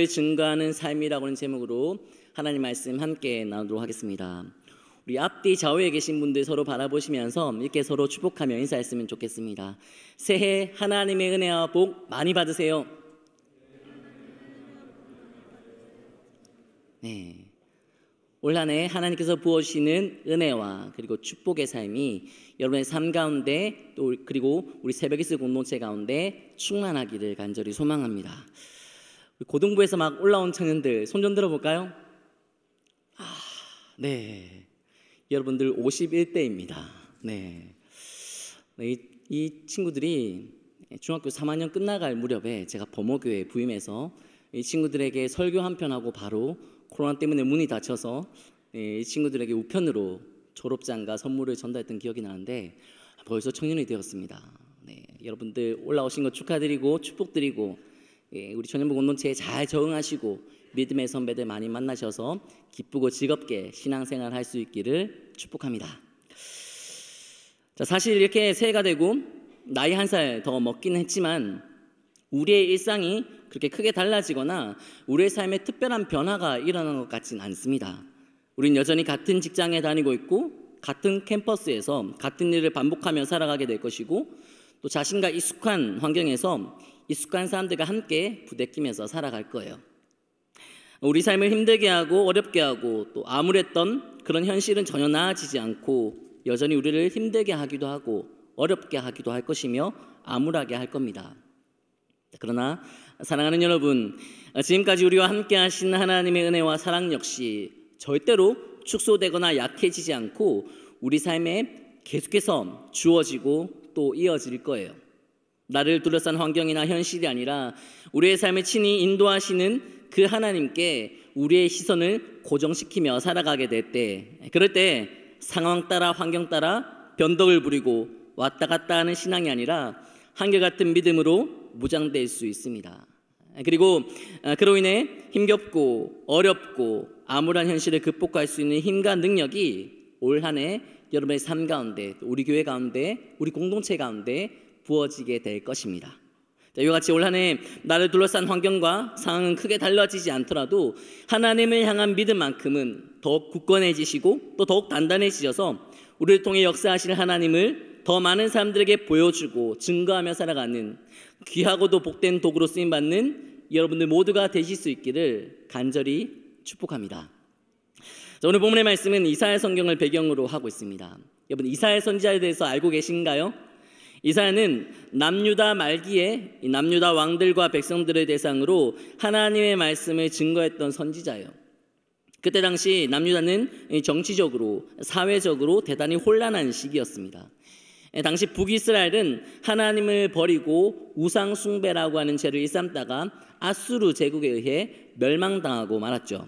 증거하는 삶이라고 하는 제목으로 하나님 말씀 함께 나누도록 하겠습니다. 우리 앞뒤 좌우에 계신 분들 서로 바라보시면서 이렇게 서로 축복하며 인사했으면 좋겠습니다. 새해 하나님의 은혜와 복 많이 받으세요. 네, 올 한 해 하나님께서 부어주시는 은혜와 그리고 축복의 삶이 여러분의 삶 가운데 또 그리고 우리 새벽기스 공동체 가운데 충만하기를 간절히 소망합니다. 고등부에서 막 올라온 청년들 손 좀 들어볼까요? 네, 여러분들 51대입니다. 네, 이 친구들이 중학교 3학년 끝나갈 무렵에 제가 범어교회에 부임해서 이 친구들에게 설교 한 편 하고 바로 코로나 때문에 문이 닫혀서 이 친구들에게 우편으로 졸업장과 선물을 전달했던 기억이 나는데 벌써 청년이 되었습니다. 네, 여러분들 올라오신 거 축하드리고 축복드리고 우리 청년부 공동체에 잘 적응하시고 믿음의 선배들 많이 만나셔서 기쁘고 즐겁게 신앙생활 할 수 있기를 축복합니다. 자, 사실 이렇게 새해가 되고 나이 한 살 더 먹긴 했지만 우리의 일상이 그렇게 크게 달라지거나 우리의 삶에 특별한 변화가 일어나는 것 같지는 않습니다. 우린 여전히 같은 직장에 다니고 있고 같은 캠퍼스에서 같은 일을 반복하며 살아가게 될 것이고 또 자신과 익숙한 환경에서 익숙한 사람들과 함께 부대끼면서 살아갈 거예요. 우리 삶을 힘들게 하고 어렵게 하고 또 암울했던 그런 현실은 전혀 나아지지 않고 여전히 우리를 힘들게 하기도 하고 어렵게 하기도 할 것이며 암울하게 할 겁니다. 그러나 사랑하는 여러분, 지금까지 우리와 함께 하신 하나님의 은혜와 사랑 역시 절대로 축소되거나 약해지지 않고 우리 삶에 계속해서 주어지고 또 이어질 거예요. 나를 둘러싼 환경이나 현실이 아니라 우리의 삶을 친히 인도하시는 그 하나님께 우리의 시선을 고정시키며 살아가게 될 때, 그럴 때 상황 따라 환경 따라 변덕을 부리고 왔다 갔다 하는 신앙이 아니라 한결같은 믿음으로 무장될 수 있습니다. 그리고 그로 인해 힘겹고 어렵고 암울한 현실을 극복할 수 있는 힘과 능력이 올 한 해 여러분의 삶 가운데, 우리 교회 가운데, 우리 공동체 가운데 부어지게 될 것입니다. 이와 같이 올 한 해 나를 둘러싼 환경과 상황은 크게 달라지지 않더라도 하나님을 향한 믿음만큼은 더욱 굳건해지시고 또 더욱 단단해지셔서 우리를 통해 역사하실 하나님을 더 많은 사람들에게 보여주고 증거하며 살아가는 귀하고도 복된 도구로 쓰임받는 여러분들 모두가 되실 수 있기를 간절히 축복합니다. 자, 오늘 본문의 말씀은 이사야 성경을 배경으로 하고 있습니다. 여러분, 이사야 선지자에 대해서 알고 계신가요? 이사야는 남유다 말기에 남유다 왕들과 백성들을 대상으로 하나님의 말씀을 증거했던 선지자예요. 그때 당시 남유다는 정치적으로 사회적으로 대단히 혼란한 시기였습니다. 당시 북이스라엘은 하나님을 버리고 우상 숭배라고 하는 죄를 일삼다가 아수르 제국에 의해 멸망당하고 말았죠.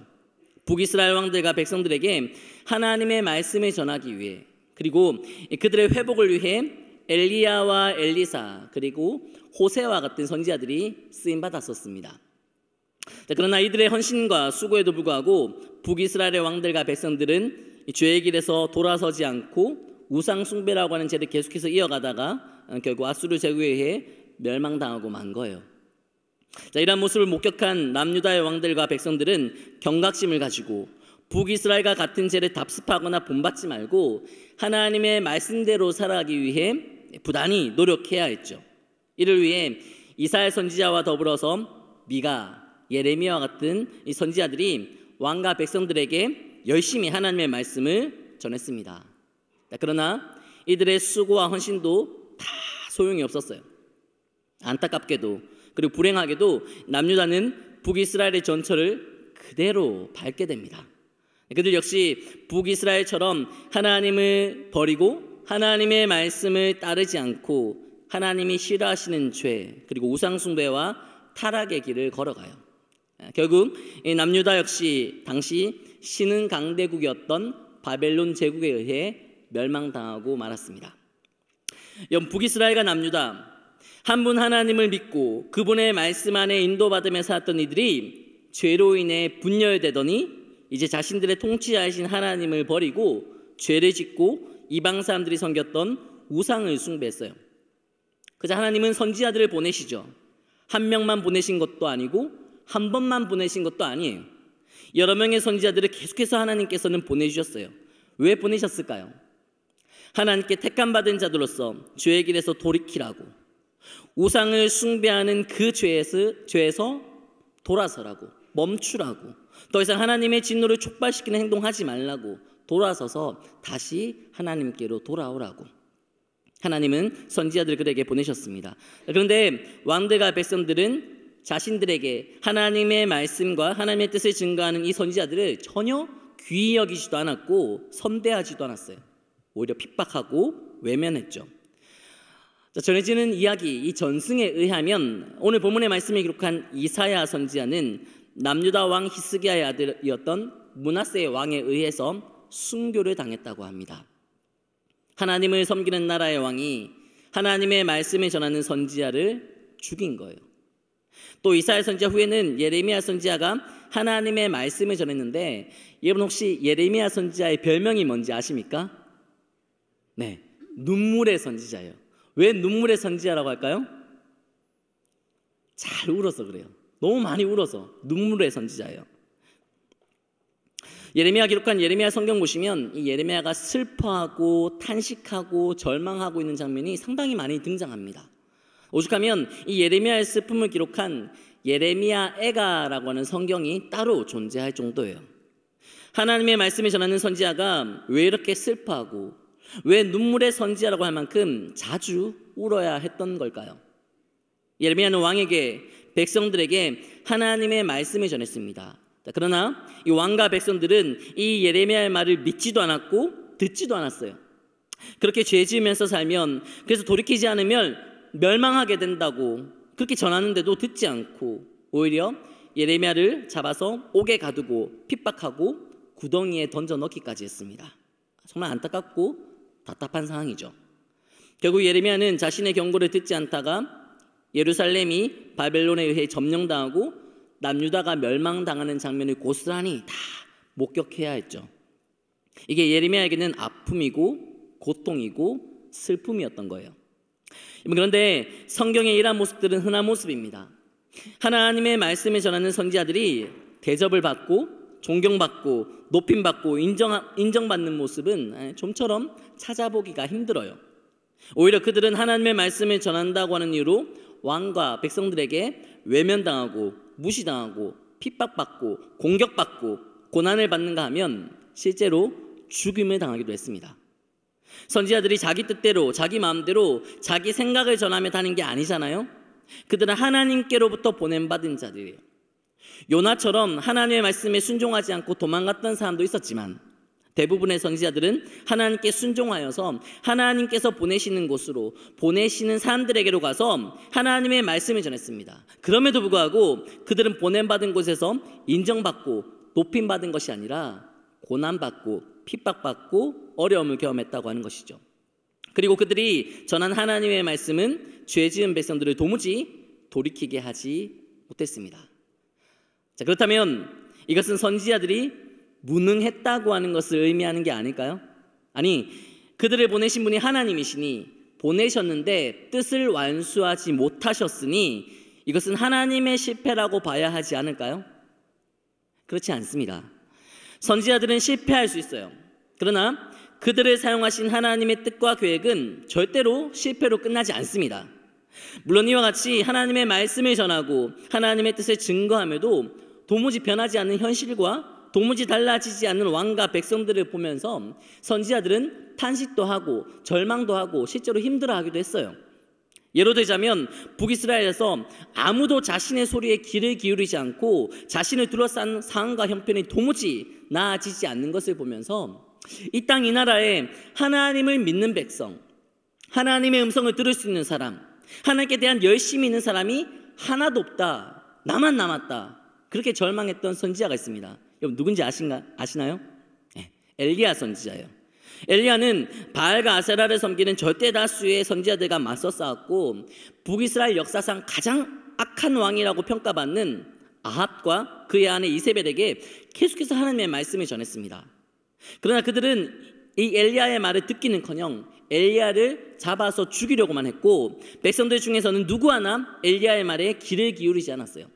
북이스라엘 왕들과 백성들에게 하나님의 말씀을 전하기 위해 그리고 그들의 회복을 위해 엘리야와 엘리사 그리고 호세와 같은 선지자들이 쓰임받았었습니다. 그러나 이들의 헌신과 수고에도 불구하고 북이스라엘의 왕들과 백성들은 죄의 길에서 돌아서지 않고 우상 숭배라고 하는 죄를 계속해서 이어가다가 결국 아수르 제국에 의해 멸망당하고 만 거예요. 자, 이러한 모습을 목격한 남유다의 왕들과 백성들은 경각심을 가지고 북이스라엘과 같은 죄를 답습하거나 본받지 말고 하나님의 말씀대로 살아가기 위해 부단히 노력해야 했죠. 이를 위해 이사야 선지자와 더불어서 미가, 예레미야와 같은 이 선지자들이 왕과 백성들에게 열심히 하나님의 말씀을 전했습니다. 그러나 이들의 수고와 헌신도 다 소용이 없었어요. 안타깝게도 그리고 불행하게도 남유다는 북이스라엘의 전철을 그대로 밟게 됩니다. 그들 역시 북이스라엘처럼 하나님을 버리고 하나님의 말씀을 따르지 않고 하나님이 싫어하시는 죄 그리고 우상숭배와 타락의 길을 걸어가요. 결국 남유다 역시 당시 신흥 강대국이었던 바벨론 제국에 의해 멸망당하고 말았습니다. 북이스라엘과 남유다 한 분 하나님을 믿고 그분의 말씀 안에 인도받으며 살았던 이들이 죄로 인해 분열되더니 이제 자신들의 통치자이신 하나님을 버리고 죄를 짓고 이방 사람들이 섬겼던 우상을 숭배했어요. 그래서 하나님은 선지자들을 보내시죠. 한 명만 보내신 것도 아니고 한 번만 보내신 것도 아니에요. 여러 명의 선지자들을 계속해서 하나님께서는 보내주셨어요. 왜 보내셨을까요? 하나님께 택함받은 자들로서 죄의 길에서 돌이키라고, 우상을 숭배하는 그 죄에서 돌아서라고, 멈추라고, 더 이상 하나님의 진노를 촉발시키는 행동하지 말라고, 돌아서서 다시 하나님께로 돌아오라고 하나님은 선지자들을 그에게 보내셨습니다. 그런데 왕들과 백성들은 자신들에게 하나님의 말씀과 하나님의 뜻을 증거하는 이 선지자들을 전혀 귀히 여기지도 않았고 선대하지도 않았어요. 오히려 핍박하고 외면했죠. 자, 전해지는 이야기, 이 전승에 의하면 오늘 본문의 말씀을 기록한 이사야 선지자는 남유다 왕 히스기야의 아들이었던 므낫세 왕에 의해서 순교를 당했다고 합니다. 하나님을 섬기는 나라의 왕이 하나님의 말씀을 전하는 선지자를 죽인 거예요. 또 이사야 선지자 후에는 예레미야 선지자가 하나님의 말씀을 전했는데, 여러분 혹시 예레미야 선지자의 별명이 뭔지 아십니까? 네, 눈물의 선지자예요. 왜 눈물의 선지자라고 할까요? 잘 울어서 그래요. 너무 많이 울어서 눈물의 선지자예요. 예레미야 기록한 예레미야 성경 보시면 이 예레미야가 슬퍼하고 탄식하고 절망하고 있는 장면이 상당히 많이 등장합니다. 오죽하면 이 예레미야의 슬픔을 기록한 예레미야 애가라고 하는 성경이 따로 존재할 정도예요. 하나님의 말씀을 전하는 선지자가 왜 이렇게 슬퍼하고 왜 눈물의 선지자라고 할 만큼 자주 울어야 했던 걸까요? 예레미야는 왕에게, 백성들에게 하나님의 말씀을 전했습니다. 그러나 이 왕과 백성들은 이 예레미야의 말을 믿지도 않았고 듣지도 않았어요. 그렇게 죄 지으면서 살면, 그래서 돌이키지 않으면 멸망하게 된다고 그렇게 전하는데도 듣지 않고 오히려 예레미야를 잡아서 옥에 가두고 핍박하고 구덩이에 던져 넣기까지 했습니다. 정말 안타깝고 답답한 상황이죠. 결국 예레미야는 자신의 경고를 듣지 않다가 예루살렘이 바벨론에 의해 점령당하고 남유다가 멸망당하는 장면을 고스란히 다 목격해야 했죠. 이게 예레미야에게는 아픔이고 고통이고 슬픔이었던 거예요. 그런데 성경의 이러한 모습들은 흔한 모습입니다. 하나님의 말씀을 전하는 선지자들이 대접을 받고 존경받고 높임받고 인정받는 모습은 좀처럼 찾아보기가 힘들어요. 오히려 그들은 하나님의 말씀을 전한다고 하는 이유로 왕과 백성들에게 외면당하고 무시당하고 핍박받고 공격받고 고난을 받는가 하면 실제로 죽임을 당하기도 했습니다. 선지자들이 자기 뜻대로 자기 마음대로 자기 생각을 전하며 다닌 게 아니잖아요. 그들은 하나님께로부터 보냄받은 자들이에요. 요나처럼 하나님의 말씀에 순종하지 않고 도망갔던 사람도 있었지만 대부분의 선지자들은 하나님께 순종하여서 하나님께서 보내시는 곳으로, 보내시는 사람들에게로 가서 하나님의 말씀을 전했습니다. 그럼에도 불구하고 그들은 보냄받은 곳에서 인정받고 높임받은 것이 아니라 고난받고 핍박받고 어려움을 경험했다고 하는 것이죠. 그리고 그들이 전한 하나님의 말씀은 죄 지은 백성들을 도무지 돌이키게 하지 못했습니다. 자, 그렇다면 이것은 선지자들이 무능했다고 하는 것을 의미하는 게 아닐까요? 아니, 그들을 보내신 분이 하나님이시니 보내셨는데 뜻을 완수하지 못하셨으니 이것은 하나님의 실패라고 봐야 하지 않을까요? 그렇지 않습니다. 선지자들은 실패할 수 있어요. 그러나 그들을 사용하신 하나님의 뜻과 계획은 절대로 실패로 끝나지 않습니다. 물론 이와 같이 하나님의 말씀을 전하고 하나님의 뜻을 증거함에도 도무지 변하지 않는 현실과 도무지 달라지지 않는 왕과 백성들을 보면서 선지자들은 탄식도 하고 절망도 하고 실제로 힘들어하기도 했어요. 예로 들자면 북이스라엘에서 아무도 자신의 소리에 귀를 기울이지 않고 자신을 둘러싼 상황과 형편이 도무지 나아지지 않는 것을 보면서 이 땅 이 나라에 하나님을 믿는 백성, 하나님의 음성을 들을 수 있는 사람, 하나님께 대한 열심이 있는 사람이 하나도 없다, 나만 남았다, 그렇게 절망했던 선지자가 있습니다. 여러분 누군지 아시나요? 네, 엘리야 선지자예요. 엘리야는 바알과 아세라를 섬기는 절대 다수의 선지자들과 맞서 싸웠고 북이스라엘 역사상 가장 악한 왕이라고 평가받는 아합과 그의 아내 이세벨에게 계속해서 하나님의 말씀을 전했습니다. 그러나 그들은 이 엘리야의 말을 듣기는커녕 엘리야를 잡아서 죽이려고만 했고 백성들 중에서는 누구 하나 엘리야의 말에 귀를 기울이지 않았어요.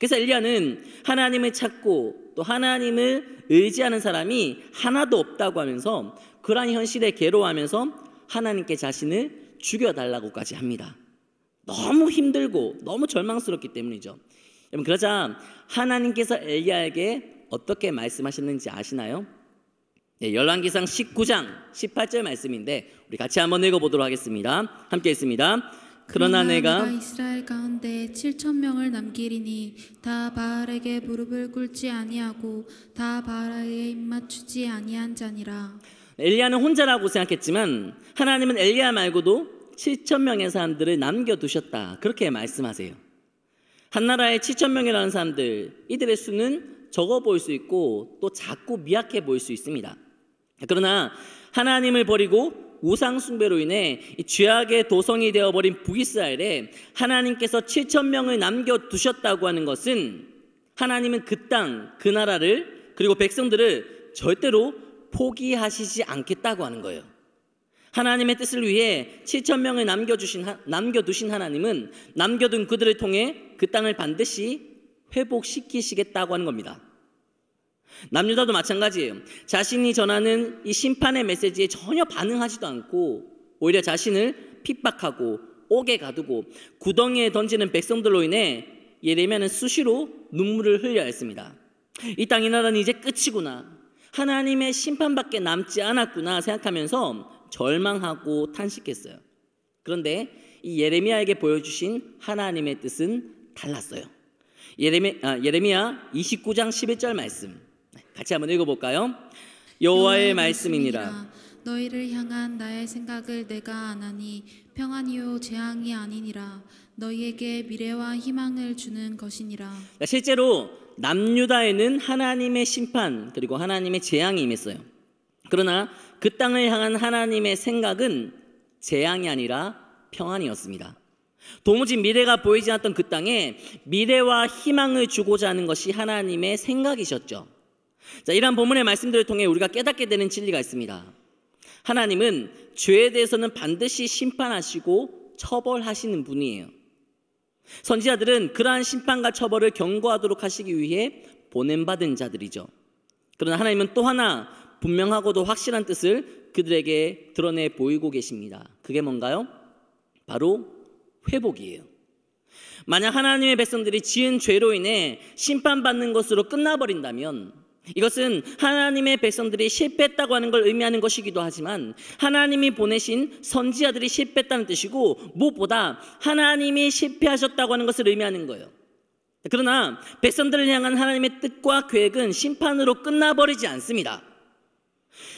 그래서 엘리야는 하나님을 찾고 또 하나님을 의지하는 사람이 하나도 없다고 하면서 그러한 현실에 괴로워하면서 하나님께 자신을 죽여달라고까지 합니다. 너무 힘들고 너무 절망스럽기 때문이죠. 여러분, 그러자 하나님께서 엘리야에게 어떻게 말씀하셨는지 아시나요? 네, 열왕기상 19장 18절 말씀인데 우리 같이 한번 읽어보도록 하겠습니다. 함께 읽습니다. 그러나 내가 이스라엘 가운데 7,000명을 남기리니 다 바알에게 무릎을 꿇지 아니하고 다 바알에게 입맞추지 아니한 자니라. 엘리야는 혼자라고 생각했지만 하나님은 엘리야 말고도 7,000명의 사람들을 남겨두셨다, 그렇게 말씀하세요. 한 나라에 7,000명이라는 사람들, 이들의 수는 적어 보일 수 있고 또 작고 미약해 보일 수 있습니다. 그러나 하나님을 버리고 우상 숭배로 인해 죄악의 도성이 되어버린 북이스라엘에 하나님께서 7,000명을 남겨두셨다고 하는 것은 하나님은 그 땅, 그 나라를 그리고 백성들을 절대로 포기하시지 않겠다고 하는 거예요. 하나님의 뜻을 위해 7,000명을 남겨두신 하나님은 남겨둔 그들을 통해 그 땅을 반드시 회복시키시겠다고 하는 겁니다. 남유다도 마찬가지예요. 자신이 전하는 이 심판의 메시지에 전혀 반응하지도 않고 오히려 자신을 핍박하고 옥에 가두고 구덩이에 던지는 백성들로 인해 예레미야는 수시로 눈물을 흘려야 했습니다. 이 땅, 이 나라는 이제 끝이구나, 하나님의 심판밖에 남지 않았구나 생각하면서 절망하고 탄식했어요. 그런데 이 예레미야에게 보여주신 하나님의 뜻은 달랐어요. 예레미야 29장 11절 말씀 같이 한번 읽어볼까요? 여호와의 말씀이니라. 너희를 향한 나의 생각을 내가 아나니 평안이요 재앙이 아니니라. 너희에게 미래와 희망을 주는 것이니라. 실제로 남유다에는 하나님의 심판 그리고 하나님의 재앙이 임했어요. 그러나 그 땅을 향한 하나님의 생각은 재앙이 아니라 평안이었습니다. 도무지 미래가 보이지 않았던 그 땅에 미래와 희망을 주고자 하는 것이 하나님의 생각이셨죠. 자, 이러한 본문의 말씀들을 통해 우리가 깨닫게 되는 진리가 있습니다. 하나님은 죄에 대해서는 반드시 심판하시고 처벌하시는 분이에요. 선지자들은 그러한 심판과 처벌을 경고하도록 하시기 위해 보냄받은 자들이죠. 그러나 하나님은 또 하나 분명하고도 확실한 뜻을 그들에게 드러내 보이고 계십니다. 그게 뭔가요? 바로 회복이에요. 만약 하나님의 백성들이 지은 죄로 인해 심판받는 것으로 끝나버린다면 이것은 하나님의 백성들이 실패했다고 하는 걸 의미하는 것이기도 하지만 하나님이 보내신 선지자들이 실패했다는 뜻이고 무엇보다 하나님이 실패하셨다고 하는 것을 의미하는 거예요. 그러나 백성들을 향한 하나님의 뜻과 계획은 심판으로 끝나버리지 않습니다.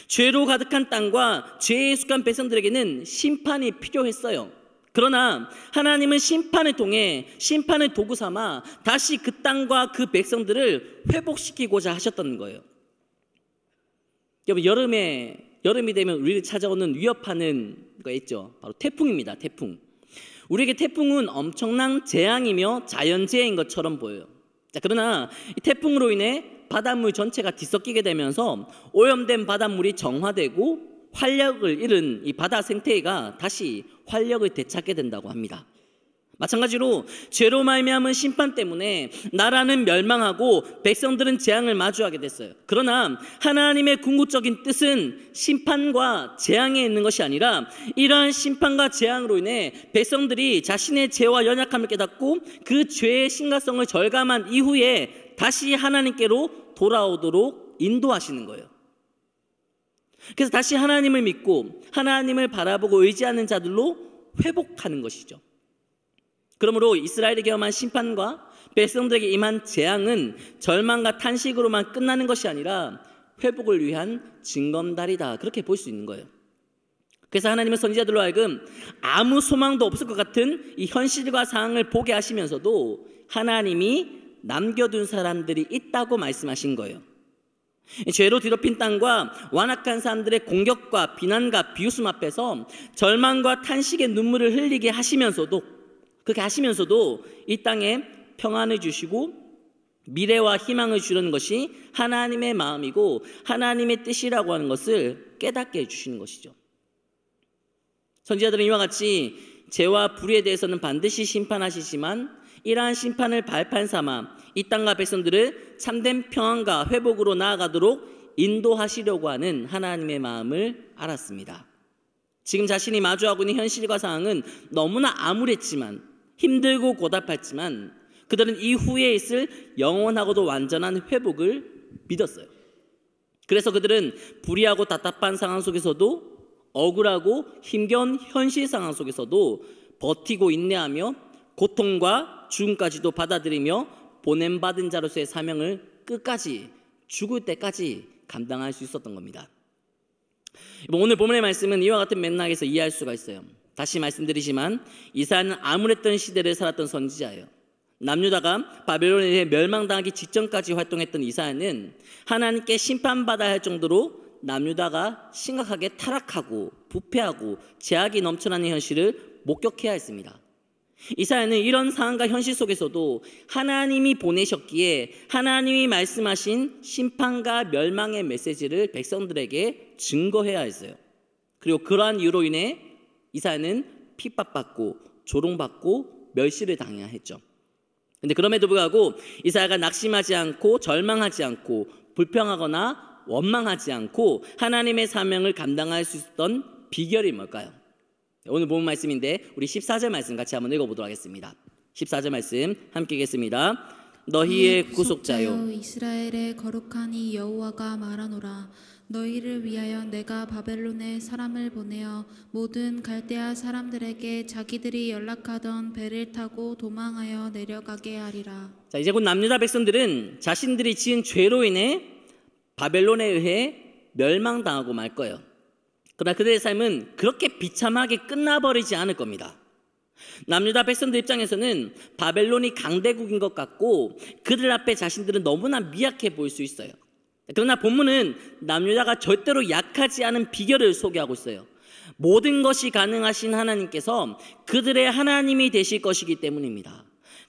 죄로 가득한 땅과 죄에 익숙한 백성들에게는 심판이 필요했어요. 그러나 하나님은 심판을 통해 심판을 도구 삼아 다시 그 땅과 그 백성들을 회복시키고자 하셨던 거예요. 여러분, 여름이 되면 우리를 찾아오는 위협하는 거 있죠. 바로 태풍입니다. 태풍. 우리에게 태풍은 엄청난 재앙이며 자연재해인 것처럼 보여요. 자, 그러나 이 태풍으로 인해 바닷물 전체가 뒤섞이게 되면서 오염된 바닷물이 정화되고 활력을 잃은 이 바다 생태계가 다시 활력을 되찾게 된다고 합니다. 마찬가지로 죄로 말미암은 심판 때문에 나라는 멸망하고 백성들은 재앙을 마주하게 됐어요. 그러나 하나님의 궁극적인 뜻은 심판과 재앙에 있는 것이 아니라 이러한 심판과 재앙으로 인해 백성들이 자신의 죄와 연약함을 깨닫고 그 죄의 심각성을 절감한 이후에 다시 하나님께로 돌아오도록 인도하시는 거예요. 그래서 다시 하나님을 믿고 하나님을 바라보고 의지하는 자들로 회복하는 것이죠. 그러므로 이스라엘에 경험한 심판과 백성들에게 임한 재앙은 절망과 탄식으로만 끝나는 것이 아니라 회복을 위한 징검다리다, 그렇게 볼 수 있는 거예요. 그래서 하나님은 선지자들로 하여금 아무 소망도 없을 것 같은 이 현실과 상황을 보게 하시면서도 하나님이 남겨둔 사람들이 있다고 말씀하신 거예요. 죄로 뒤덮인 땅과 완악한 사람들의 공격과 비난과 비웃음 앞에서 절망과 탄식의 눈물을 흘리게 하시면서도, 그렇게 하시면서도 이 땅에 평안을 주시고 미래와 희망을 주려는 것이 하나님의 마음이고 하나님의 뜻이라고 하는 것을 깨닫게 해주시는 것이죠. 선지자들은 이와 같이 죄와 불의에 대해서는 반드시 심판하시지만 이러한 심판을 발판 삼아 이 땅과 백성들을 참된 평안과 회복으로 나아가도록 인도하시려고 하는 하나님의 마음을 알았습니다. 지금 자신이 마주하고 있는 현실과 상황은 너무나 암울했지만, 힘들고 고달팠지만 그들은 이후에 있을 영원하고도 완전한 회복을 믿었어요. 그래서 그들은 불의하고 답답한 상황 속에서도, 억울하고 힘겨운 현실 상황 속에서도 버티고 인내하며 고통과 죽음까지도 받아들이며 보냄받은 자로서의 사명을 끝까지, 죽을 때까지 감당할 수 있었던 겁니다. 오늘 본문의 말씀은 이와 같은 맥락에서 이해할 수가 있어요. 다시 말씀드리지만 이사야는 암울했던 시대를 살았던 선지자예요. 남유다가 바벨론에 의해 멸망당하기 직전까지 활동했던 이사야는 하나님께 심판받아야 할 정도로 남유다가 심각하게 타락하고 부패하고 죄악이 넘쳐나는 현실을 목격해야 했습니다. 이사야는 이런 상황과 현실 속에서도 하나님이 보내셨기에 하나님이 말씀하신 심판과 멸망의 메시지를 백성들에게 증거해야 했어요. 그리고 그러한 이유로 인해 이사야는 핍박받고 조롱받고 멸시를 당해야 했죠. 근데 그럼에도 불구하고 이사야가 낙심하지 않고 절망하지 않고 불평하거나 원망하지 않고 하나님의 사명을 감당할 수 있었던 비결이 뭘까요? 오늘 본 말씀인데 우리 14절 말씀 같이 한번 읽어보도록 하겠습니다. 14절 말씀 함께 읽겠습니다. 너희의 구속자요 이스라엘의 거룩한 이 여호와가 말하노라. 너희를 위하여 내가 바벨론에 사람을 보내어 모든 갈대아 사람들에게 자기들이 연락하던 배를 타고 도망하여 내려가게 하리라. 자, 이제 곧 남유다 백성들은 자신들이 지은 죄로 인해 바벨론에 의해 멸망당하고 말 거예요. 그러나 그들의 삶은 그렇게 비참하게 끝나버리지 않을 겁니다. 남유다 백성들 입장에서는 바벨론이 강대국인 것 같고 그들 앞에 자신들은 너무나 미약해 보일 수 있어요. 그러나 본문은 남유다가 절대로 약하지 않은 비결을 소개하고 있어요. 모든 것이 가능하신 하나님께서 그들의 하나님이 되실 것이기 때문입니다.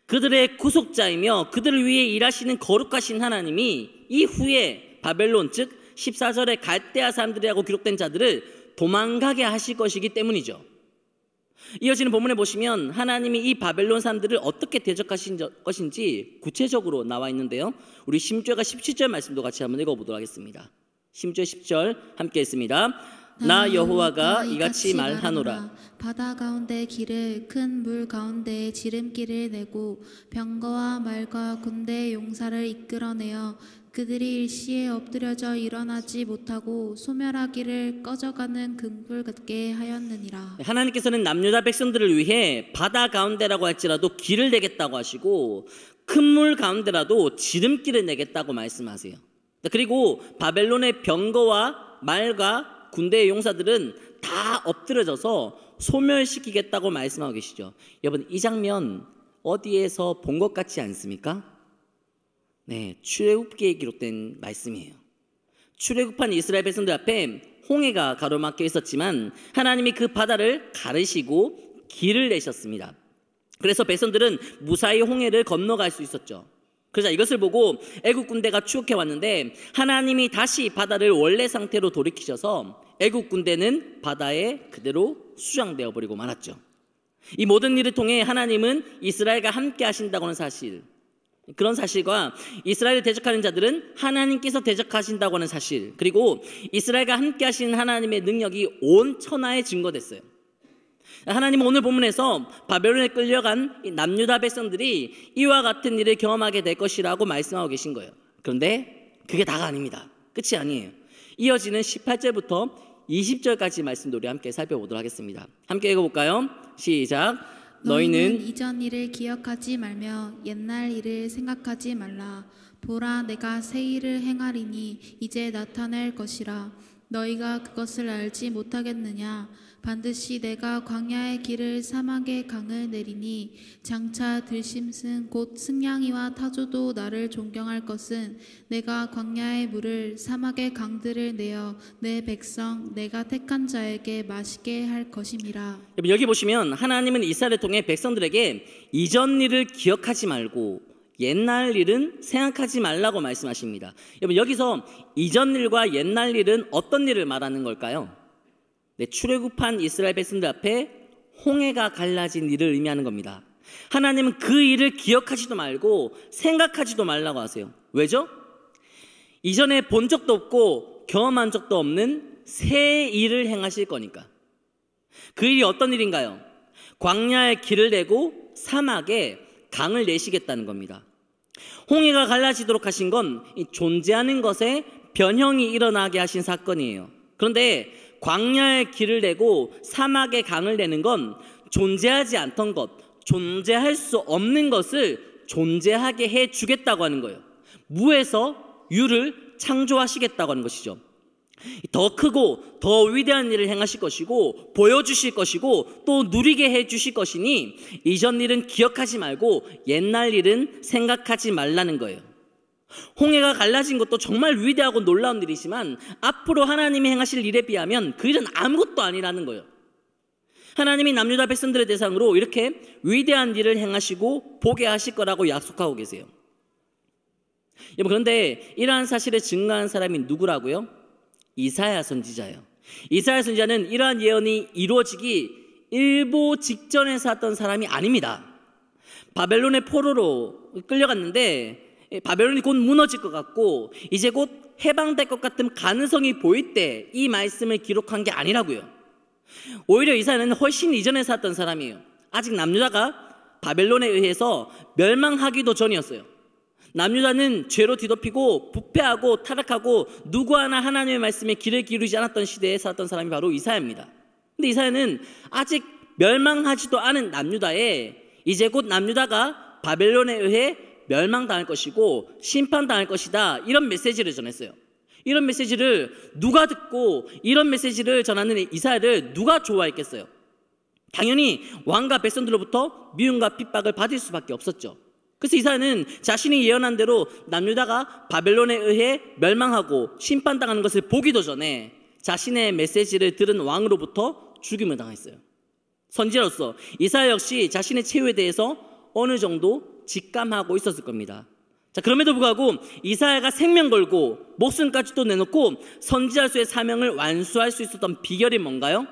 그들의 구속자이며 그들을 위해 일하시는 거룩하신 하나님이 이후에 바벨론, 즉 14절에 갈대아 사람들이라고 기록된 자들을 도망가게 하실 것이기 때문이죠. 이어지는 본문에 보시면 하나님이 이 바벨론 사람들을 어떻게 대적하신 것인지 구체적으로 나와 있는데요. 우리 심주가 17절 말씀도 같이 한번 읽어보도록 하겠습니다. 심주 10절 함께 읽습니다. 나 여호와가 이같이 말하노라. 바다 가운데 길을, 큰 물 가운데 지름길을 내고 병거와 말과 군대 용사를 이끌어내어 그들이 일시에 엎드려져 일어나지 못하고 소멸하기를 꺼져가는 등불 같게 하였느니라. 하나님께서는 남유다 백성들을 위해 바다 가운데라고 할지라도 길을 내겠다고 하시고 큰 물 가운데라도 지름길을 내겠다고 말씀하세요. 그리고 바벨론의 병거와 말과 군대의 용사들은 다 엎드려져서 소멸시키겠다고 말씀하고 계시죠. 여러분, 이 장면 어디에서 본 것 같지 않습니까? 네, 출애굽기에 기록된 말씀이에요. 출애굽한 이스라엘 백성들 앞에 홍해가 가로막혀 있었지만 하나님이 그 바다를 가르시고 길을 내셨습니다. 그래서 백성들은 무사히 홍해를 건너갈 수 있었죠. 그러자 이것을 보고 애국 군대가 추격해 왔는데 하나님이 다시 바다를 원래 상태로 돌이키셔서 애국 군대는 바다에 그대로 수장되어 버리고 말았죠. 이 모든 일을 통해 하나님은 이스라엘과 함께 하신다고 하는 사실, 그런 사실과 이스라엘을 대적하는 자들은 하나님께서 대적하신다고 하는 사실, 그리고 이스라엘과 함께 하시는 하나님의 능력이 온 천하에 증거됐어요. 하나님은 오늘 본문에서 바벨론에 끌려간 남유다 백성들이 이와 같은 일을 경험하게 될 것이라고 말씀하고 계신 거예요. 그런데 그게 다가 아닙니다. 끝이 아니에요. 이어지는 18절부터 20절까지 말씀도 우리 함께 살펴보도록 하겠습니다. 함께 읽어볼까요? 시작. 너희는 이전 일을 기억하지 말며 옛날 일을 생각하지 말라. 보라, 내가 새 일을 행하리니 이제 나타낼 것이라. 너희가 그것을 알지 못하겠느냐? 반드시 내가 광야의 길을 사막의 강을 내리니 장차 들짐승 곧 승냥이와 타조도 나를 존경할 것은 내가 광야의 물을 사막의 강들을 내어 내 백성 내가 택한 자에게 마시게 할 것임이라. 여기 보시면 하나님은 이스라엘을 통해 백성들에게 이전 일을 기억하지 말고 옛날 일은 생각하지 말라고 말씀하십니다. 여러분, 여기서 이전 일과 옛날 일은 어떤 일을 말하는 걸까요? 네, 출애굽한 이스라엘 백성들 앞에 홍해가 갈라진 일을 의미하는 겁니다. 하나님은 그 일을 기억하지도 말고 생각하지도 말라고 하세요. 왜죠? 이전에 본 적도 없고 경험한 적도 없는 새 일을 행하실 거니까. 그 일이 어떤 일인가요? 광야에 길을 내고 사막에 강을 내시겠다는 겁니다. 홍해가 갈라지도록 하신 건 존재하는 것에 변형이 일어나게 하신 사건이에요. 그런데 광야에 길을 내고 사막에 강을 내는 건 존재하지 않던 것, 존재할 수 없는 것을 존재하게 해주겠다고 하는 거예요. 무에서 유를 창조하시겠다고 하는 것이죠. 더 크고 더 위대한 일을 행하실 것이고 보여주실 것이고 또 누리게 해주실 것이니 이전 일은 기억하지 말고 옛날 일은 생각하지 말라는 거예요. 홍해가 갈라진 것도 정말 위대하고 놀라운 일이지만 앞으로 하나님이 행하실 일에 비하면 그 일은 아무것도 아니라는 거예요. 하나님이 남유다 백성들의 대상으로 이렇게 위대한 일을 행하시고 보게 하실 거라고 약속하고 계세요. 여러분, 그런데 이러한 사실을 증거한 사람이 누구라고요? 이사야 선지자예요. 이사야 선지자는 이러한 예언이 이루어지기 일보 직전에 살았던 사람이 아닙니다. 바벨론의 포로로 끌려갔는데 바벨론이 곧 무너질 것 같고 이제 곧 해방될 것 같은 가능성이 보일 때 이 말씀을 기록한 게 아니라고요. 오히려 이사야는 훨씬 이전에 살았던 사람이에요. 아직 남유다가 바벨론에 의해서 멸망하기도 전이었어요. 남유다는 죄로 뒤덮이고 부패하고 타락하고 누구 하나 하나님의 말씀에 귀를 기울이지 않았던 시대에 살았던 사람이 바로 이사야입니다. 근데 이사야는 아직 멸망하지도 않은 남유다에 이제 곧 남유다가 바벨론에 의해 멸망당할 것이고 심판당할 것이다, 이런 메시지를 전했어요. 이런 메시지를 누가 듣고 이런 메시지를 전하는 이사야를 누가 좋아했겠어요? 당연히 왕과 백성들로부터 미움과 핍박을 받을 수밖에 없었죠. 그래서 이사야는 자신이 예언한 대로 남유다가 바벨론에 의해 멸망하고 심판당하는 것을 보기도 전에 자신의 메시지를 들은 왕으로부터 죽임을 당했어요. 선지자로서 이사야 역시 자신의 최후에 대해서 어느 정도 직감하고 있었을 겁니다. 자, 그럼에도 불구하고 이사야가 생명 걸고 목숨까지도 내놓고 선지자로서의 사명을 완수할 수 있었던 비결이 뭔가요?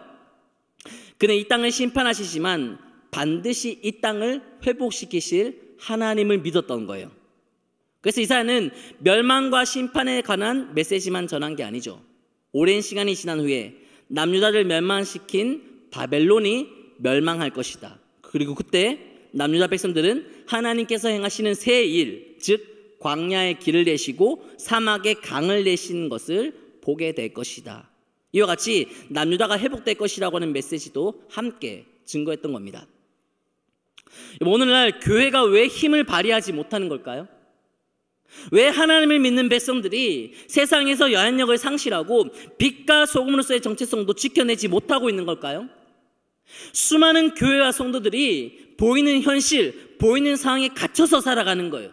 그는 이 땅을 심판하시지만 반드시 이 땅을 회복시키실 하나님을 믿었던 거예요. 그래서 이사야는 멸망과 심판에 관한 메시지만 전한 게 아니죠. 오랜 시간이 지난 후에 남유다를 멸망시킨 바벨론이 멸망할 것이다. 그리고 그때 남유다 백성들은 하나님께서 행하시는 새 일, 즉 광야에 길을 내시고 사막에 강을 내시는 것을 보게 될 것이다. 이와 같이 남유다가 회복될 것이라고 하는 메시지도 함께 증거했던 겁니다. 오늘날 교회가 왜 힘을 발휘하지 못하는 걸까요? 왜 하나님을 믿는 백성들이 세상에서 영향력을 상실하고 빛과 소금으로서의 정체성도 지켜내지 못하고 있는 걸까요? 수많은 교회와 성도들이 보이는 현실, 보이는 상황에 갇혀서 살아가는 거예요.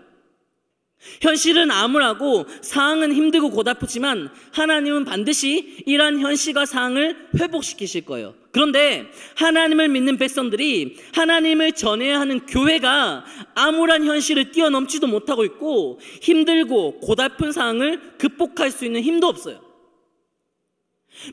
현실은 암울하고 상황은 힘들고 고달프지만 하나님은 반드시 이러한 현실과 상황을 회복시키실 거예요. 그런데 하나님을 믿는 백성들이 하나님을 전해야 하는 교회가 암울한 현실을 뛰어넘지도 못하고 있고 힘들고 고달픈 상황을 극복할 수 있는 힘도 없어요.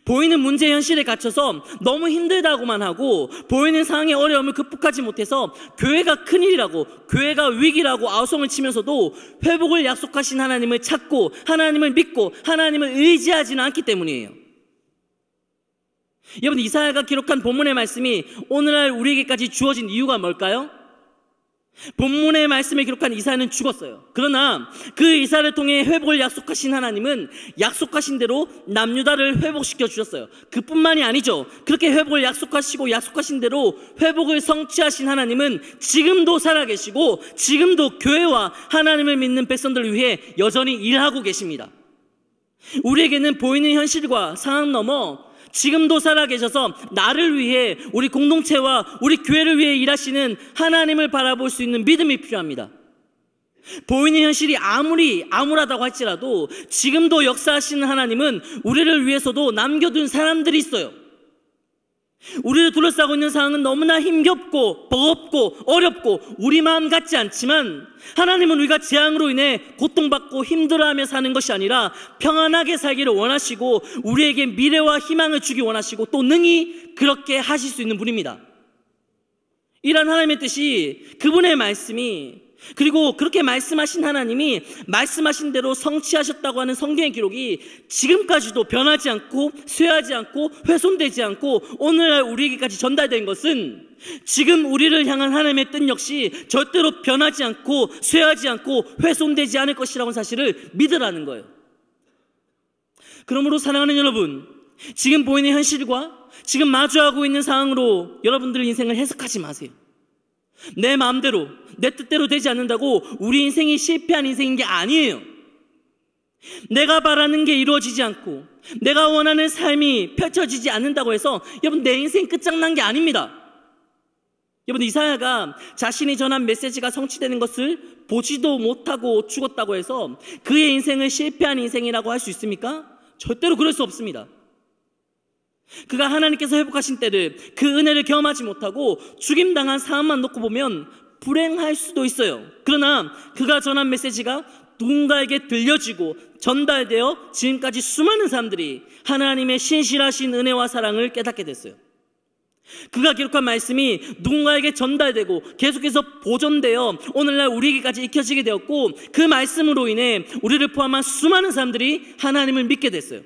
보이는 문제 현실에 갇혀서 너무 힘들다고만 하고 보이는 상황의 어려움을 극복하지 못해서 교회가 큰일이라고, 교회가 위기라고 아우성을 치면서도 회복을 약속하신 하나님을 찾고 하나님을 믿고 하나님을 의지하지는 않기 때문이에요. 여러분, 이사야가 기록한 본문의 말씀이 오늘날 우리에게까지 주어진 이유가 뭘까요? 본문의 말씀을 기록한 이사야는 죽었어요. 그러나 그 이사야를 통해 회복을 약속하신 하나님은 약속하신 대로 남유다를 회복시켜 주셨어요. 그뿐만이 아니죠. 그렇게 회복을 약속하시고 약속하신 대로 회복을 성취하신 하나님은 지금도 살아계시고 지금도 교회와 하나님을 믿는 백성들을 위해 여전히 일하고 계십니다. 우리에게는 보이는 현실과 상황 넘어 지금도 살아계셔서 나를 위해, 우리 공동체와 우리 교회를 위해 일하시는 하나님을 바라볼 수 있는 믿음이 필요합니다. 보이는 현실이 아무리 암울하다고 할지라도 지금도 역사하시는 하나님은 우리를 위해서도 남겨둔 사람들이 있어요. 우리를 둘러싸고 있는 상황은 너무나 힘겹고 버겁고 어렵고 우리 마음 같지 않지만 하나님은 우리가 재앙으로 인해 고통받고 힘들어하며 사는 것이 아니라 평안하게 살기를 원하시고 우리에게 미래와 희망을 주기 원하시고 또 능히 그렇게 하실 수 있는 분입니다. 이란 하나님의 뜻이, 그분의 말씀이, 그리고 그렇게 말씀하신 하나님이 말씀하신 대로 성취하셨다고 하는 성경의 기록이 지금까지도 변하지 않고 쇠하지 않고 훼손되지 않고 오늘날 우리에게까지 전달된 것은 지금 우리를 향한 하나님의 뜻 역시 절대로 변하지 않고 쇠하지 않고 훼손되지 않을 것이라는 사실을 믿으라는 거예요. 그러므로 사랑하는 여러분, 지금 보이는 현실과 지금 마주하고 있는 상황으로 여러분들의 인생을 해석하지 마세요. 내 마음대로, 내 뜻대로 되지 않는다고 우리 인생이 실패한 인생인 게 아니에요. 내가 바라는 게 이루어지지 않고 내가 원하는 삶이 펼쳐지지 않는다고 해서 여러분 내 인생 끝장난 게 아닙니다. 여러분, 이사야가 자신이 전한 메시지가 성취되는 것을 보지도 못하고 죽었다고 해서 그의 인생을 실패한 인생이라고 할 수 있습니까? 절대로 그럴 수 없습니다. 그가 하나님께서 회복하신 때를, 그 은혜를 경험하지 못하고 죽임당한 상황만 놓고 보면 불행할 수도 있어요. 그러나 그가 전한 메시지가 누군가에게 들려지고 전달되어 지금까지 수많은 사람들이 하나님의 신실하신 은혜와 사랑을 깨닫게 됐어요. 그가 기록한 말씀이 누군가에게 전달되고 계속해서 보존되어 오늘날 우리에게까지 익혀지게 되었고, 그 말씀으로 인해 우리를 포함한 수많은 사람들이 하나님을 믿게 됐어요.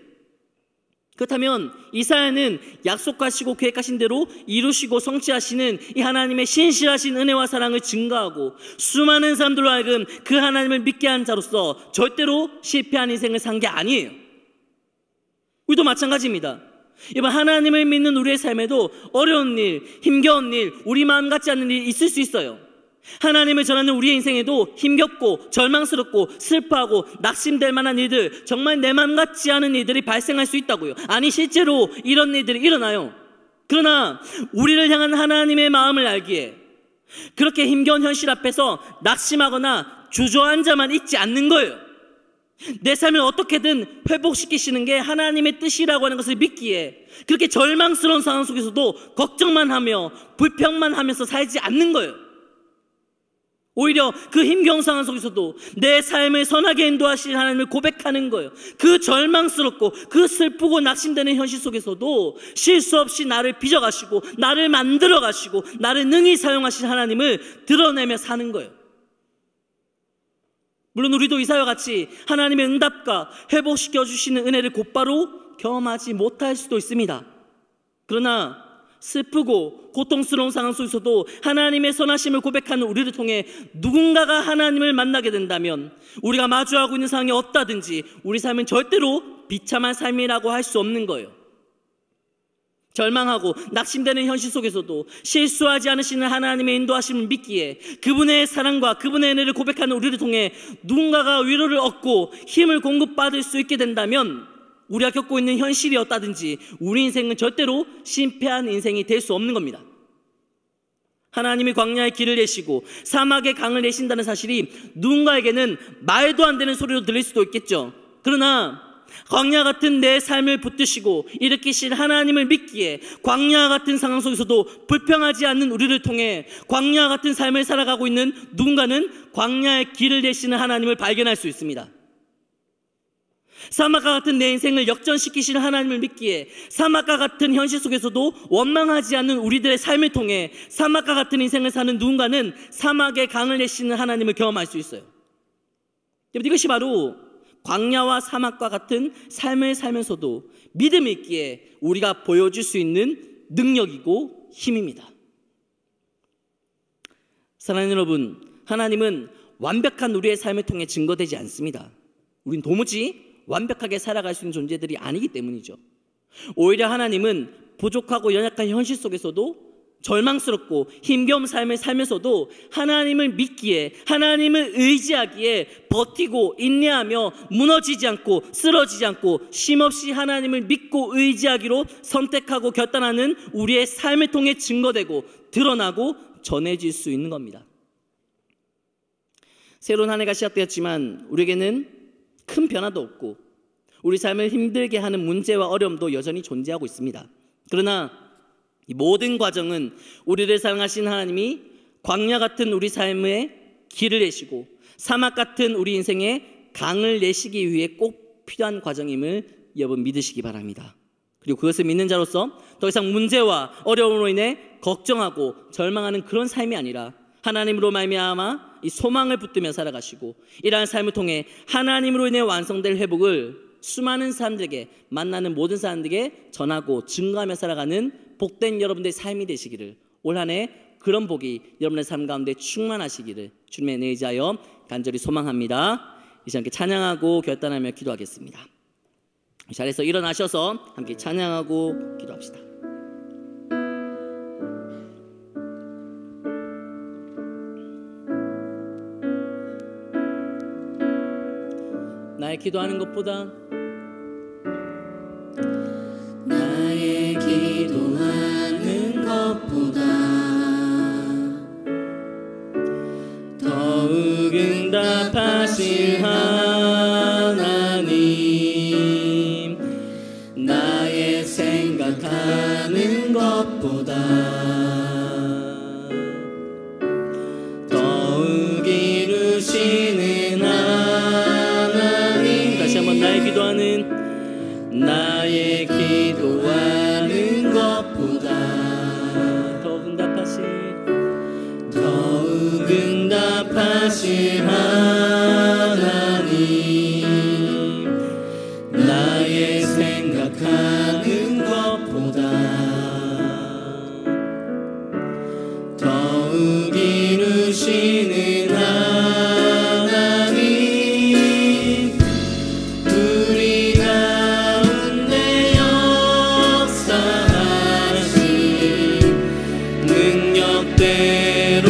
그렇다면 이사야는 약속하시고 계획하신 대로 이루시고 성취하시는 이 하나님의 신실하신 은혜와 사랑을 증거하고 수많은 사람들로 하여금 그 하나님을 믿게 한 자로서 절대로 실패한 인생을 산 게 아니에요. 우리도 마찬가지입니다. 이번 하나님을 믿는 우리의 삶에도 어려운 일, 힘겨운 일, 우리 마음 같지 않는 일이 있을 수 있어요. 하나님을 전하는 우리의 인생에도 힘겹고 절망스럽고 슬퍼하고 낙심될 만한 일들, 정말 내 마음 같지 않은 일들이 발생할 수 있다고요. 아니, 실제로 이런 일들이 일어나요. 그러나 우리를 향한 하나님의 마음을 알기에 그렇게 힘겨운 현실 앞에서 낙심하거나 주저앉아만 있지 않는 거예요. 내 삶을 어떻게든 회복시키시는 게 하나님의 뜻이라고 하는 것을 믿기에 그렇게 절망스러운 상황 속에서도 걱정만 하며 불평만 하면서 살지 않는 거예요. 오히려 그 힘겨운 상황 속에서도 내 삶을 선하게 인도하실 하나님을 고백하는 거예요. 그 절망스럽고 그 슬프고 낙심되는 현실 속에서도 실수 없이 나를 빚어가시고 나를 만들어가시고 나를 능히 사용하실 하나님을 드러내며 사는 거예요. 물론 우리도 이사야와 같이 하나님의 응답과 회복시켜 주시는 은혜를 곧바로 경험하지 못할 수도 있습니다. 그러나 슬프고 고통스러운 상황 속에서도 하나님의 선하심을 고백하는 우리를 통해 누군가가 하나님을 만나게 된다면 우리가 마주하고 있는 상황이 없다든지 우리 삶은 절대로 비참한 삶이라고 할 수 없는 거예요. 절망하고 낙심되는 현실 속에서도 실수하지 않으시는 하나님의 인도하심을 믿기에 그분의 사랑과 그분의 은혜를 고백하는 우리를 통해 누군가가 위로를 얻고 힘을 공급받을 수 있게 된다면 우리가 겪고 있는 현실이었다든지 우리 인생은 절대로 실패한 인생이 될 수 없는 겁니다. 하나님이 광야의 길을 내시고 사막의 강을 내신다는 사실이 누군가에게는 말도 안 되는 소리로 들릴 수도 있겠죠. 그러나 광야 같은 내 삶을 붙드시고 일으키실 하나님을 믿기에 광야 같은 상황 속에서도 불평하지 않는 우리를 통해 광야 같은 삶을 살아가고 있는 누군가는 광야의 길을 내시는 하나님을 발견할 수 있습니다. 사막과 같은 내 인생을 역전시키시는 하나님을 믿기에 사막과 같은 현실 속에서도 원망하지 않는 우리들의 삶을 통해 사막과 같은 인생을 사는 누군가는 사막의 강을 내시는 하나님을 경험할 수 있어요. 이것이 바로 광야와 사막과 같은 삶을 살면서도 믿음이 있기에 우리가 보여줄 수 있는 능력이고 힘입니다. 사랑하는 여러분, 하나님은 완벽한 우리의 삶을 통해 증거되지 않습니다. 우린 도무지 완벽하게 살아갈 수 있는 존재들이 아니기 때문이죠. 오히려 하나님은 부족하고 연약한 현실 속에서도 절망스럽고 힘겨운 삶을 살면서도 하나님을 믿기에 하나님을 의지하기에 버티고 인내하며 무너지지 않고 쓰러지지 않고 쉼없이 하나님을 믿고 의지하기로 선택하고 결단하는 우리의 삶을 통해 증거되고 드러나고 전해질 수 있는 겁니다. 새로운 한 해가 시작되었지만 우리에게는 큰 변화도 없고 우리 삶을 힘들게 하는 문제와 어려움도 여전히 존재하고 있습니다. 그러나 이 모든 과정은 우리를 사랑하신 하나님이 광야 같은 우리 삶에 길을 내시고 사막 같은 우리 인생에 강을 내시기 위해 꼭 필요한 과정임을 여러분 믿으시기 바랍니다. 그리고 그것을 믿는 자로서 더 이상 문제와 어려움으로 인해 걱정하고 절망하는 그런 삶이 아니라 하나님으로 말미암아 이 소망을 붙들며 살아가시고 이러한 삶을 통해 하나님으로 인해 완성될 회복을 수많은 사람들에게, 만나는 모든 사람들에게 전하고 증거하며 살아가는 복된 여러분들의 삶이 되시기를, 올 한 해 그런 복이 여러분의 삶 가운데 충만하시기를 주님의 은혜에 의지하여 간절히 소망합니다. 이제 함께 찬양하고 결단하며 기도하겠습니다. 자리에서 일어나셔서 함께 찬양하고 기도합시다. 나의 기도하는 것보다 나의 기도하는 것보다 더욱 응답하실 하나님, 나의 생각하는 것보다 더욱 이루시는 하나님. 다시 한번 나의 기도하는 것보다 더욱 응답하실 하나님, 나의 생각하는 것보다 더욱 이루시는 하나님, 우리 가운데 역사하신 능력대로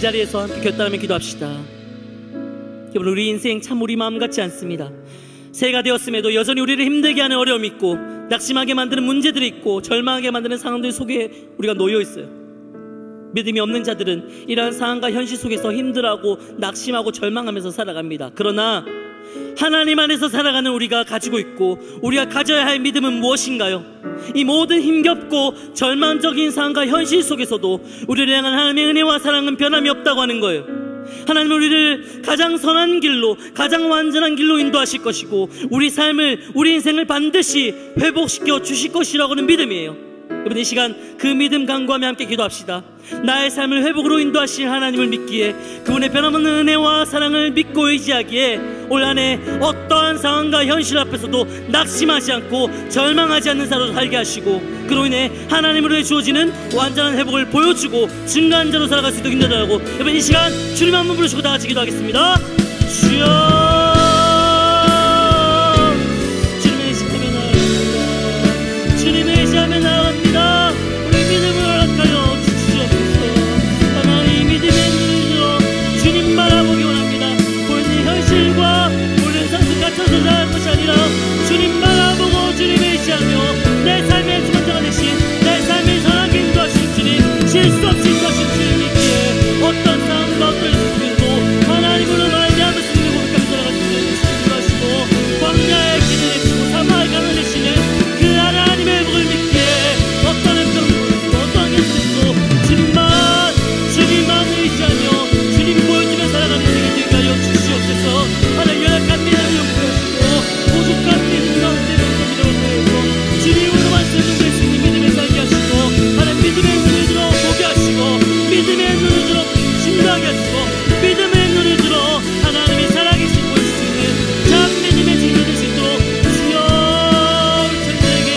자리에서 함께 결단하며 기도합시다. 여러분, 우리 인생 참 우리 마음 같지 않습니다. 새해가 되었음에도 여전히 우리를 힘들게 하는 어려움이 있고 낙심하게 만드는 문제들이 있고 절망하게 만드는 상황들 속에 우리가 놓여 있어요. 믿음이 없는 자들은 이러한 상황과 현실 속에서 힘들어하고 낙심하고 절망하면서 살아갑니다. 그러나 하나님 안에서 살아가는 우리가 가지고 있고 우리가 가져야 할 믿음은 무엇인가요? 이 모든 힘겹고 절망적인 상황과 현실 속에서도 우리를 향한 하나님의 은혜와 사랑은 변함이 없다고 하는 거예요. 하나님은 우리를 가장 선한 길로, 가장 완전한 길로 인도하실 것이고 우리 삶을, 우리 인생을 반드시 회복시켜 주실 것이라고 하는 믿음이에요. 여러분, 이 시간 그 믿음 간구하며 함께 기도합시다. 나의 삶을 회복으로 인도하실 하나님을 믿기에, 그분의 변함없는 은혜와 사랑을 믿고 의지하기에 올 한 해 어떠한 상황과 현실 앞에서도 낙심하지 않고 절망하지 않는 자로 살게 하시고 그로 인해 하나님으로 주어지는 완전한 회복을 보여주고 증거한 자로 살아갈 수 있도록 인도하라고, 여러분 이 시간 주님 한번 부르시고 다 같이 기도하겠습니다. 주여, 의지하며 나아갑니다. 우리 믿음을 허락하여 주시옵소서. 하나님, 믿음의 눈을 들어 주님 바라보기 원합니다. 보이는 현실과 보이는 상황에 갇혀서 살아갈 것이 아니라 주님 바라보고 주님 의지하며 내 삶의 주관자가 되신, 내 삶의 선하게 인도하신 주님, 실수 없이 인도하신 주님 믿기에 어떤 상황과 어떤 situation도 하나님으로 말미암아 주님을 고백하며 살아갈 수 있는 주님 인도하시고 광야의 길을 내시고 사막의 강을 내시는 그 하나님의 복을 믿기에 어떤 행동도 어떤 일도 주님만 의지하며 주님 보여주며 살아가는 인생이 되게 하여 주시옵소서. 하나님, 연약한 믿음을 용서하시고 부족한 믿음 가운데 믿음으로 주님으로만 쓰는 예수님 믿음에 살게 하시고 하나님, 믿음의 눈을 들어 보게 하시고 믿음의 눈을 들어 증거하게 하시고 믿음의 눈을 들어 하나님이 살아계신 보실 수 있는 참 믿음의 증거 될 수 있도록 주여 우리 천들에게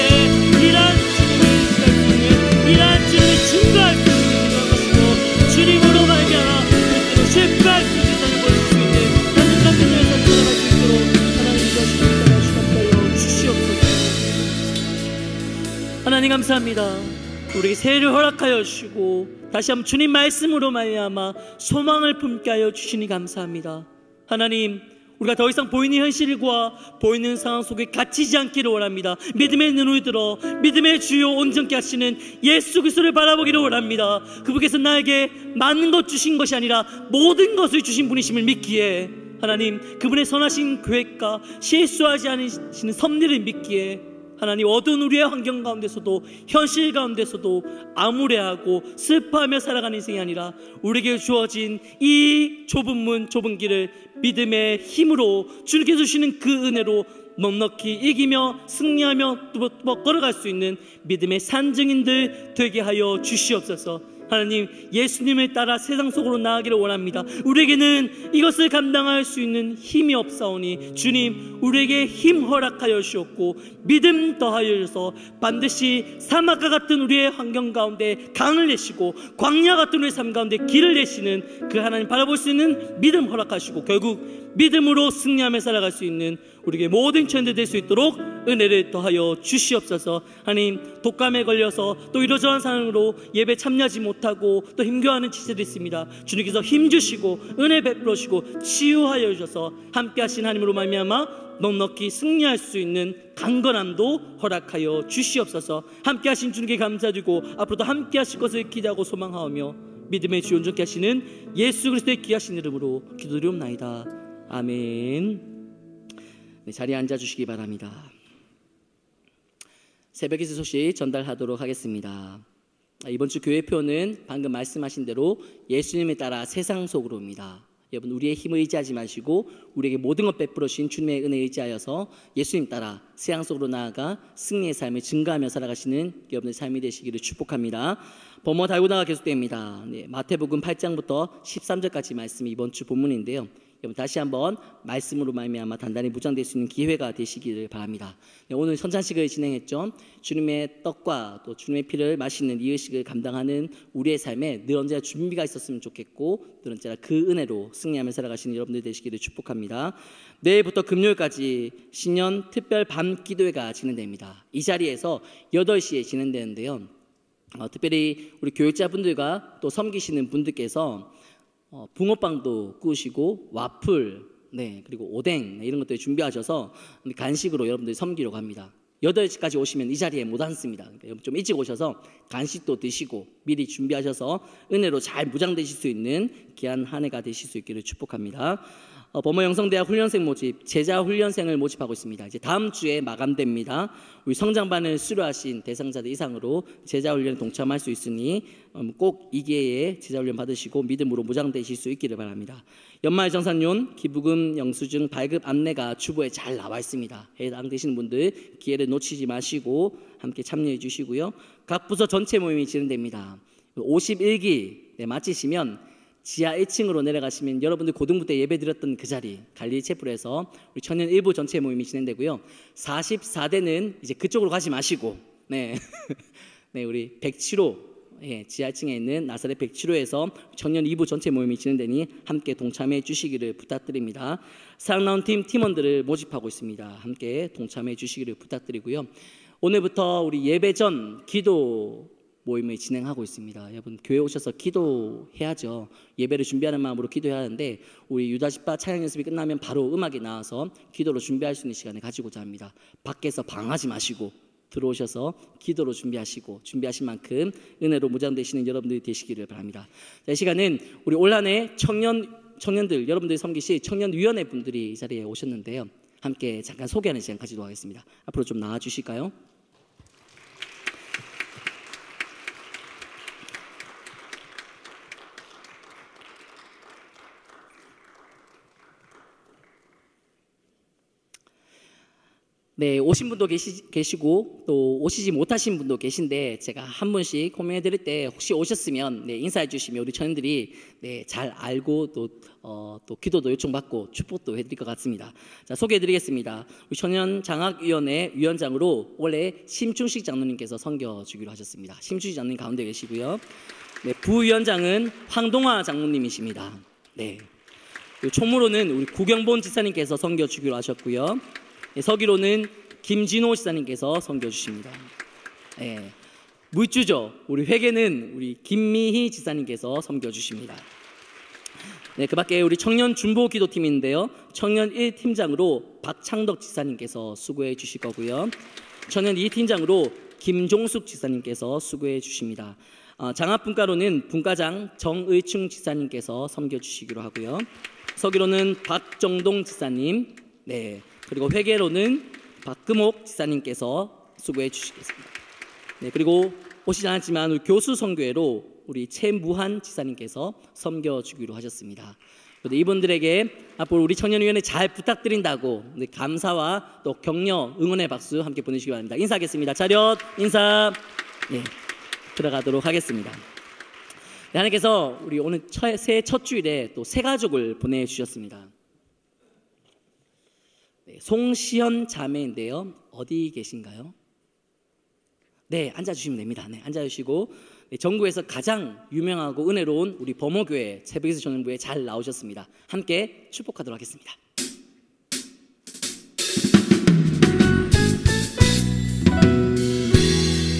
이러한 주님을 의지할 수 있는, 이러한 주님을 증거할 수 있는 것이고 주님으로 말미암아 절대로 실패할 수 있는 세상을 보여줄 수 있는 단순한 믿음의 삶을 살아갈 수 있도록 하나님 인도하시옵소서. 주시옵소서. 하나님 감사합니다. 우리에게 새해를 허락하여 주시고 다시 한번 주님 말씀으로 말미암아 소망을 품게 하여 주시니 감사합니다. 하나님, 우리가 더 이상 보이는 현실과 보이는 상황 속에 갇히지 않기를 원합니다. 믿음의 눈을 들어 믿음의 주요 온전케 하시는 예수 그리스도를 바라보기를 원합니다. 그분께서 나에게 많은 것 주신 것이 아니라 모든 것을 주신 분이심을 믿기에 하나님, 그분의 선하신 계획과 실수하지 않으시는 섭리를 믿기에 하나님, 어두운 우리의 환경 가운데서도 현실 가운데서도 암울해하고 슬퍼하며 살아가는 인생이 아니라 우리에게 주어진 이 좁은 문 좁은 길을 믿음의 힘으로 주님께서 주시는 그 은혜로 넉넉히 이기며 승리하며 뚜벅뚜벅 걸어갈 수 있는 믿음의 산증인들 되게 하여 주시옵소서. 하나님, 예수님을 따라 세상 속으로 나아가기를 원합니다. 우리에게는 이것을 감당할 수 있는 힘이 없사오니 주님, 우리에게 힘 허락하여 주셨고 믿음 더하여 주셔서 반드시 사막과 같은 우리의 환경 가운데 강을 내시고 광야 같은 우리의 삶 가운데 길을 내시는 그 하나님 바라볼 수 있는 믿음 허락하시고 결국 믿음으로 승리하며 살아갈 수 있는 우리에게 모든 천대 될 수 있도록 은혜를 더하여 주시옵소서. 하나님, 독감에 걸려서 또 이러저러한 상황으로 예배 참여하지 못하고 또 힘겨워하는 지체도 있습니다. 주님께서 힘주시고 은혜 베풀어 주시고 치유하여 주셔서 함께 하신 하나님으로 말미암아 넉넉히 승리할 수 있는 강건함도 허락하여 주시옵소서. 함께 하신 주님께 감사드리고 앞으로도 함께 하실 것을 기대하고 소망하오며 믿음의 주 온전케 하시는 예수 그리스도의 귀하신 이름으로 기도드리옵나이다. 아멘. 네, 자리에 앉아주시기 바랍니다. 새벽 기도 소식 전달하도록 하겠습니다. 이번 주 교회표는 방금 말씀하신 대로 예수님을 따라 세상 속으로입니다. 여러분, 우리의 힘을 의지하지 마시고 우리에게 모든 것 베풀어 주신 주님의 은혜에 의지하여서 예수님 따라 세상 속으로 나아가 승리의 삶을 증거하며 살아가시는 여러분의 삶이 되시기를 축복합니다. 범어 달고나가 계속됩니다. 네, 마태복음 8장부터 13절까지 말씀이 이번 주 본문인데요. 여러분, 다시 한번 말씀으로 말미암아 단단히 무장될 수 있는 기회가 되시기를 바랍니다. 네, 오늘 선찬식을 진행했죠. 주님의 떡과 또 주님의 피를 마시는 이 의식을 감당하는 우리의 삶에 늘 언제나 준비가 있었으면 좋겠고 늘 언제나 그 은혜로 승리하며 살아가시는 여러분들 되시기를 축복합니다. 내일부터 금요일까지 신년 특별 밤 기도회가 진행됩니다. 이 자리에서 8시에 진행되는데요. 특별히 우리 교육자분들과 또 섬기시는 분들께서 붕어빵도 구우시고 와플, 네, 그리고 오뎅, 네, 이런 것들 준비하셔서 간식으로 여러분들 섬기려고 합니다. 8시까지 오시면 이 자리에 못 앉습니다. 그러니까 좀 일찍 오셔서 간식도 드시고 미리 준비하셔서 은혜로 잘 무장되실 수 있는 귀한 한 해가 되실 수 있기를 축복합니다. 범어영성대학 훈련생 모집, 제자 훈련생을 모집하고 있습니다. 이제 다음 주에 마감됩니다. 우리 성장반을 수료하신 대상자들 이상으로 제자 훈련에 동참할 수 있으니 꼭 이 기회에 제자 훈련 받으시고 믿음으로 무장되실 수 있기를 바랍니다. 연말정산론, 기부금, 영수증, 발급 안내가 주보에 잘 나와 있습니다. 해당되시는 분들 기회를 놓치지 마시고 함께 참여해 주시고요. 각 부서 전체 모임이 진행됩니다. 51기 마치시면 지하 1층으로 내려가시면 여러분들 고등부 때 예배 드렸던 그 자리 갈릴리 채플에서 우리 청년 일부 전체 모임이 진행되고요. 44대는 이제 그쪽으로 가지 마시고 네, 네 우리 107호 지하 1층에 있는 나사렛 107호에서 청년 2부 전체 모임이 진행되니 함께 동참해 주시기를 부탁드립니다. 사랑나온 팀원들을 모집하고 있습니다. 함께 동참해 주시기를 부탁드리고요. 오늘부터 우리 예배 전 기도 모임을 진행하고 있습니다. 여러분 교회 오셔서 기도해야죠. 예배를 준비하는 마음으로 기도해야 하는데 우리 유다시파 찬양 연습이 끝나면 바로 음악이 나와서 기도로 준비할 수 있는 시간을 가지고자 합니다. 밖에서 방하지 마시고 들어오셔서 기도로 준비하시고 준비하신 만큼 은혜로 무장되시는 여러분들이 되시기를 바랍니다. 자, 이 시간은 우리 올한해 청년들 여러분들이 섬기실 청년위원회 분들이 이 자리에 오셨는데요. 함께 잠깐 소개하는 시간 가지도록 하겠습니다. 앞으로 좀 나와 주실까요? 네, 오신 분도 계시고 또 오시지 못하신 분도 계신데 제가 한 분씩 호명해 드릴 때 혹시 오셨으면 네, 인사해 주시면 우리 청년들이 네, 잘 알고 또 기도도 요청받고 축복도 해드릴 것 같습니다. 자, 소개해 드리겠습니다. 우리 청년장학위원회 위원장으로 원래 심충식 장로님께서 섬겨주기로 하셨습니다. 심충식 장로님 가운데 계시고요. 네, 부위원장은 황동화 장로님이십니다. 네, 총무로는 우리 구경본 지사님께서 섬겨주기로 하셨고요. 네, 서기로는 김진호 지사님께서 섬겨주십니다. 네, 물주죠. 우리 회계는 우리 김미희 지사님께서 섬겨주십니다. 네, 그 밖에 우리 청년 준보 기도팀인데요. 청년 1팀장으로 박창덕 지사님께서 수고해 주실 거고요. 청년 2팀장으로 김종숙 지사님께서 수고해 주십니다. 장학분과로는 분과장 정의충 지사님께서 섬겨주시기로 하고요. 서기로는 박정동 지사님, 네, 그리고 회계로는 박금옥 지사님께서 수고해 주시겠습니다. 네, 그리고 오시지 않았지만 우리 교수 선교회로 우리 최무한 지사님께서 섬겨주기로 하셨습니다. 이분들에게 앞으로 우리 청년위원회 잘 부탁드린다고 감사와 또 격려, 응원의 박수 함께 보내주시기 바랍니다. 인사하겠습니다. 차렷, 인사. 네, 들어가도록 하겠습니다. 네, 하나님께서 우리 오늘 새해 첫 주일에 또 새 가족을 보내주셨습니다. 네, 송시현 자매인데요. 어디 계신가요? 네, 앉아주시면 됩니다. 네, 앉아주시고 네, 전국에서 가장 유명하고 은혜로운 우리 범어교회 새벽기도 전용부에 잘 나오셨습니다. 함께 축복하도록 하겠습니다.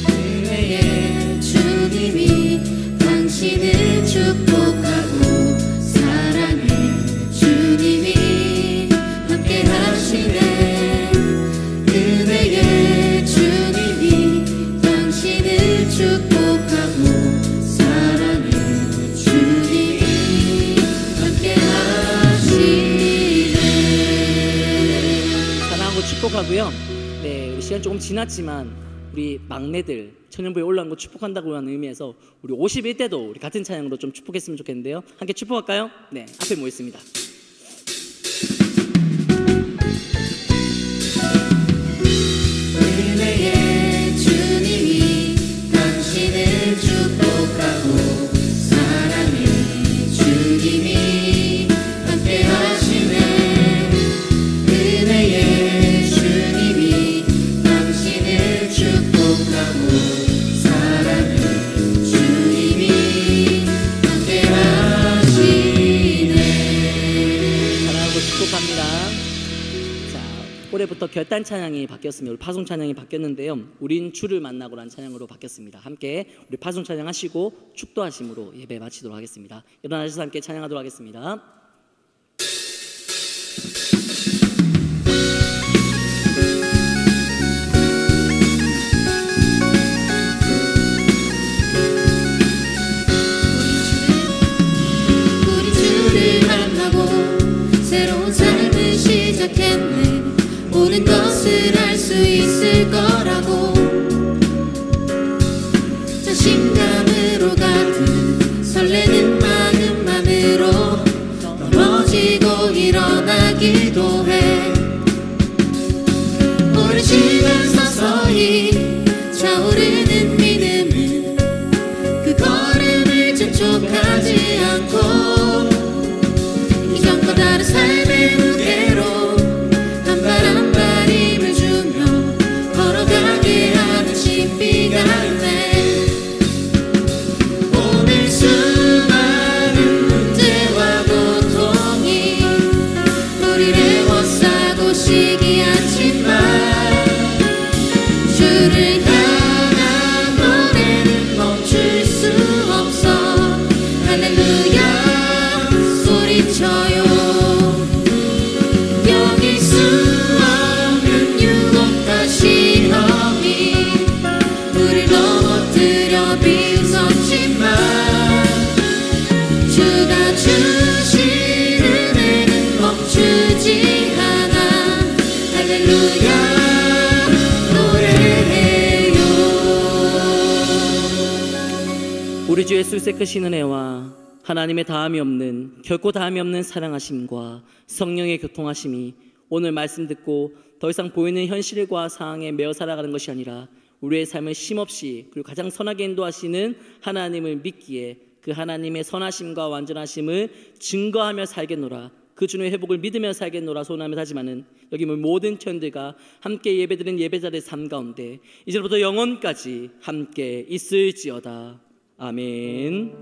은혜의 주님이 당신을 축복하고 사랑의 주님이 함께 하시네. 은혜의 주님이 당신을 축복하고 사랑의 주님이 함께 하시네. 사랑하고 축복하고요. 네, 우리 시간 조금 지났지만 우리 막내들 청년부에 올라온 거 축복한다고 하는 의미에서 우리 51대도 우리 같은 찬양으로 좀 축복했으면 좋겠는데요. 함께 축복할까요? 네, 앞에 모였습니다. 은혜의 주님이 당신을 축복하고 사랑의 주님이 함께 하시네. 은혜의 주님이 당신을 축복하고 사랑의 주님이 함께 하시네. 오늘부터 결단 찬양이 바뀌었습니다. 우리 파송 찬양이 바뀌었는데요. 우린 주를 만나고라는 찬양으로 바뀌었습니다. 함께 우리 파송 찬양하시고 축도하심으로 예배 마치도록 하겠습니다. 일어나셔서 함께 찬양하도록 하겠습니다. 모든 것을 할 수 있을 거라고 자신감으로 가득 설레는 마음만으로 넘어지고 일어나기도 해. 오랜 시간 서서히 차오르는 믿음은 그 걸음을 재촉하지 않고 이전과 다른 삶의 무게로 한 발 힘을 주며 걸어가게 하는 신비가 있네. 오늘 수많은 문제와 고통이 우리를 애워싸고 시기하지만 주를 향한 노래는 멈출 수 없어. 할렐루야 소리쳐요. 여길 수 없는 유혹과 시험이 우릴 넘어뜨려 비웃었지만 주가 주신 은혜는 멈추지 않아. 할렐루야 노래해요. 우리 주 예수의 크신 은혜와 하나님의 다함이 없는, 결코 다함이 없는 사랑하심과 성령의 교통하심이 오늘 말씀 듣고 더 이상 보이는 현실과 상황에 매어 살아가는 것이 아니라 우리의 삶을 쉼없이 그리고 가장 선하게 인도하시는 하나님을 믿기에 그 하나님의 선하심과 완전하심을 증거하며 살겠노라. 그 주의 회복을 믿으며 살겠노라 소원하며 하지만은 여기 모든 천들과 함께 예배드리는 예배자들의 삶 가운데 이제부터 영원까지 함께 있을지어다. 아멘.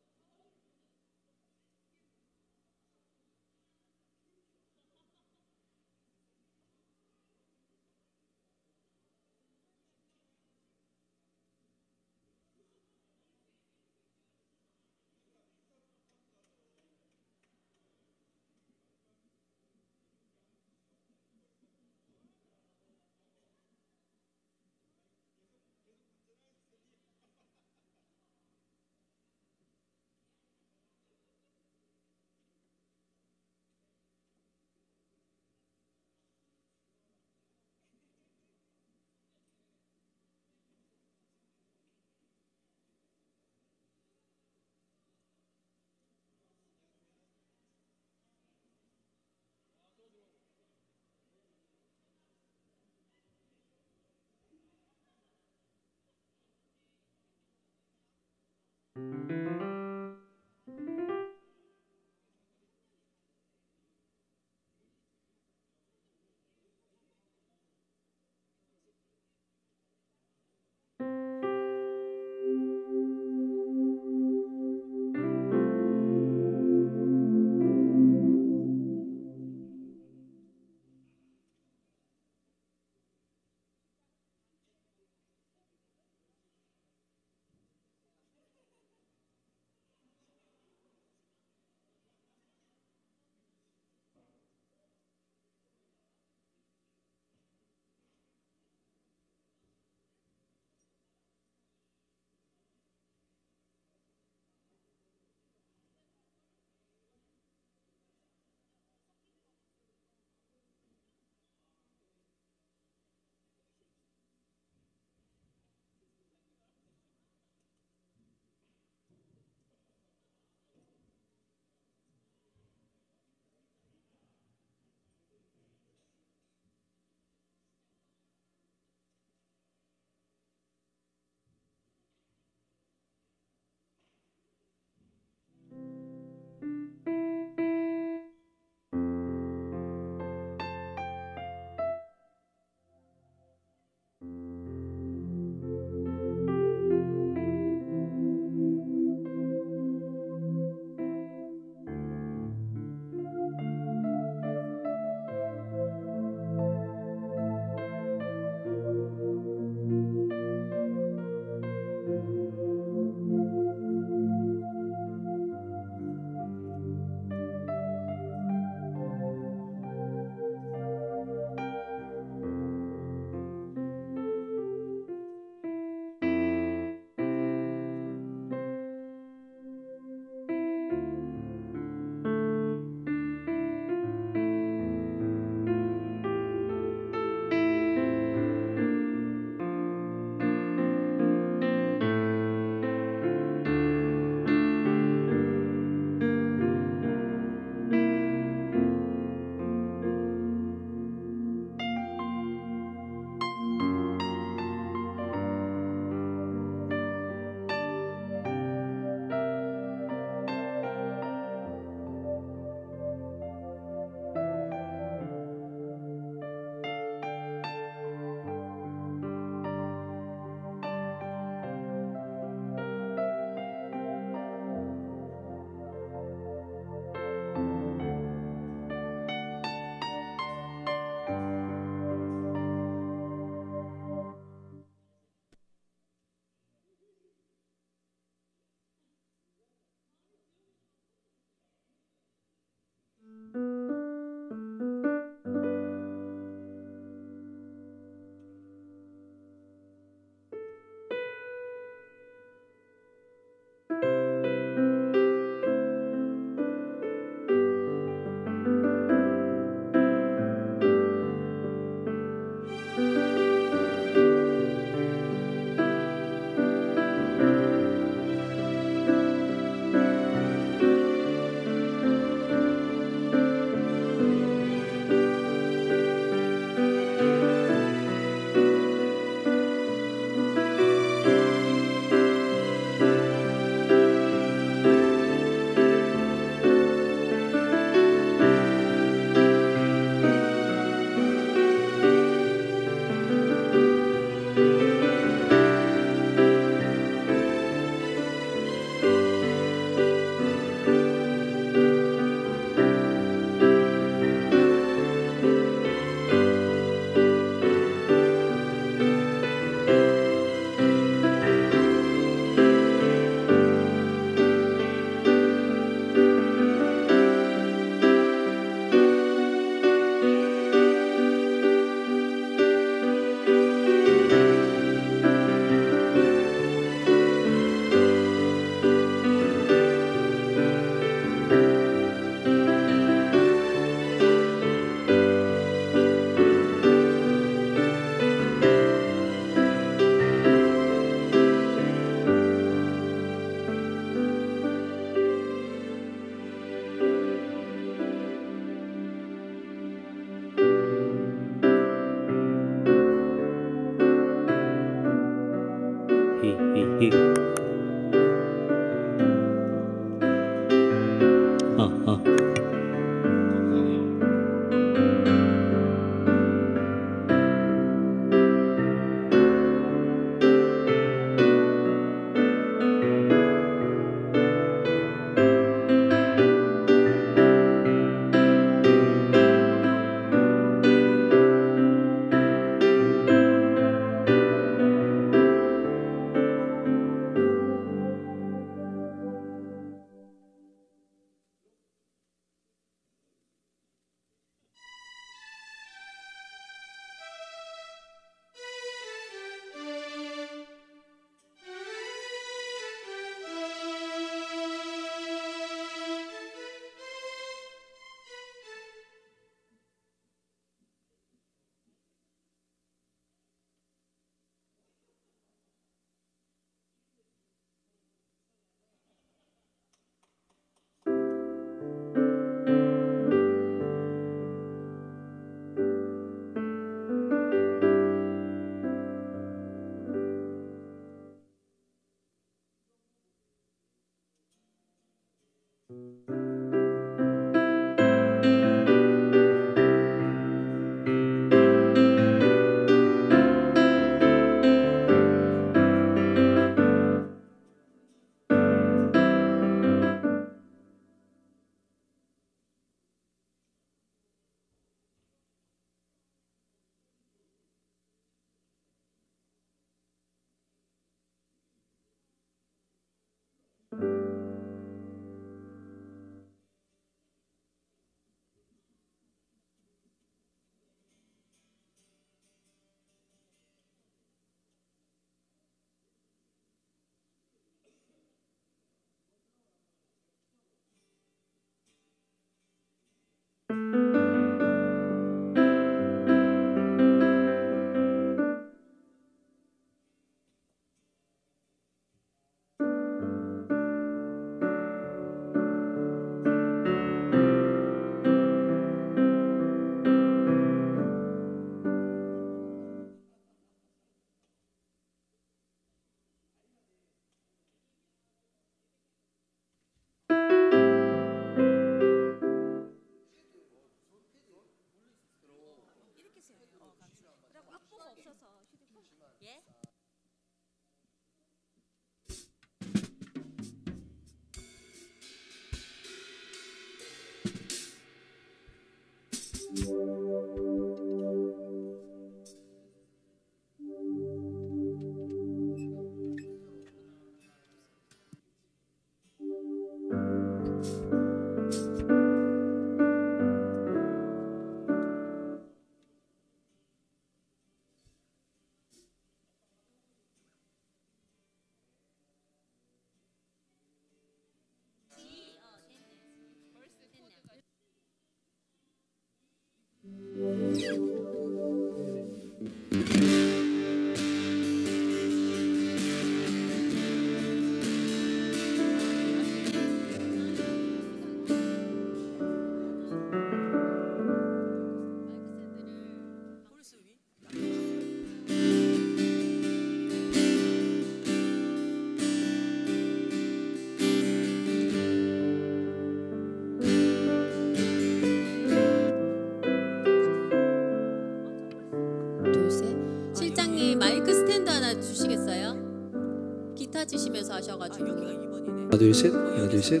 찾으시면서 하셔가지고. 하나 둘 셋, 하나 둘 셋.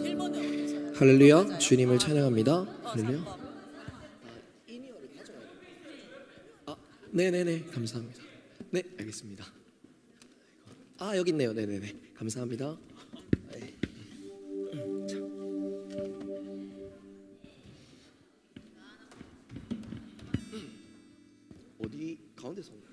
할렐루야, 주님을 찬양합니다. 할렐루야. 네네네, 감사합니다. 네, 알겠습니다. 여기 있네요. 네네네, 감사합니다. 자. 어디 가운데서 되나요?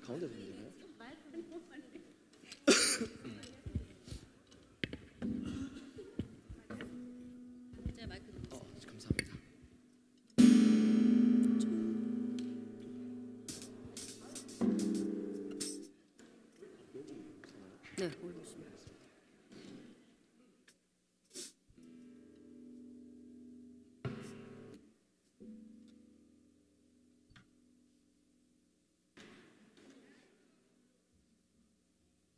감사합니다. 네, 올리시면.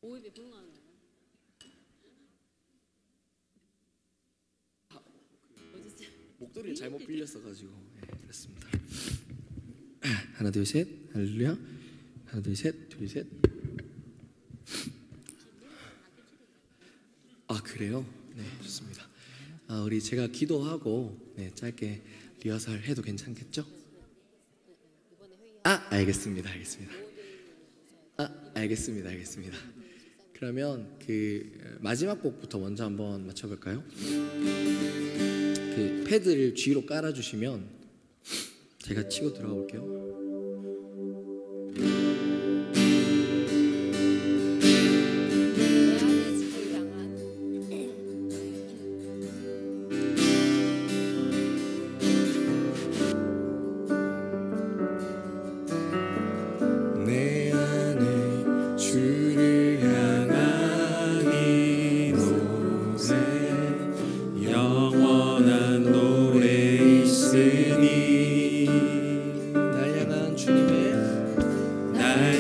오입에 불응하는 거예요. 목도리를 잘못 빌렸어가지고 그렇습니다. 하나 둘 셋, 할렐루야. 하나 둘 셋, 둘 셋. 그래요? 네, 좋습니다. 우리 제가 기도하고 짧게 리허설 해도 괜찮겠죠? 알겠습니다. 알겠습니다. 그러면 그 마지막 곡부터 먼저 한번 맞춰볼까요? 그 패드를 뒤로 깔아주시면 제가 치고 들어가 볼게요. 내 안에 주를 향한 이 노래 영원한 노래 있으니 날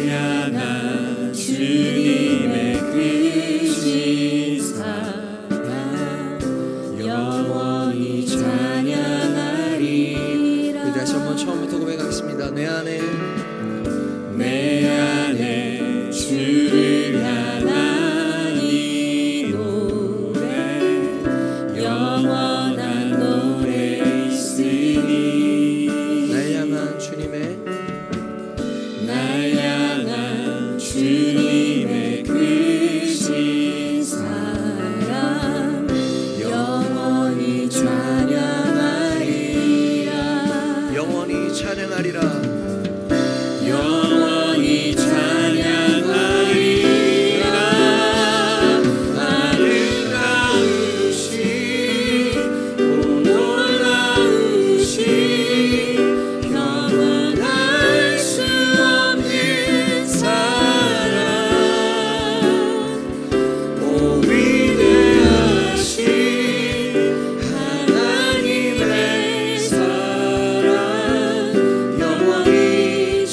향한 주님의 크신 사랑 영원히 찬양하리라. 우리 다시 한번 처음부터 고백하겠습니다. 내 안에 주를 향한 이 노래 영원한 노래 있으니 날 향한 주님의 크신 사랑 영원히 찬양하리라. 영원히 찬양하리라. 영원히 찬양하리라. 아름다우신 놀라우신 영원할 수 없는 사랑 오 위대하신 하나님의 사랑 영원히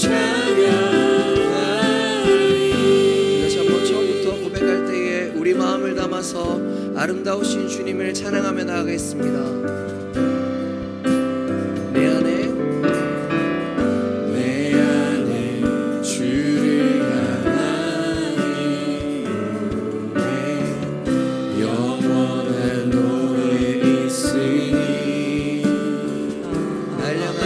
다시 한번 처음부터 고백할 때에 우리 마음을 담아서 아름다우신 주님을 찬양하며 나아가겠습니다. 내 안에 주를 향한 이 노래 영원한 노래 있으니 날 향한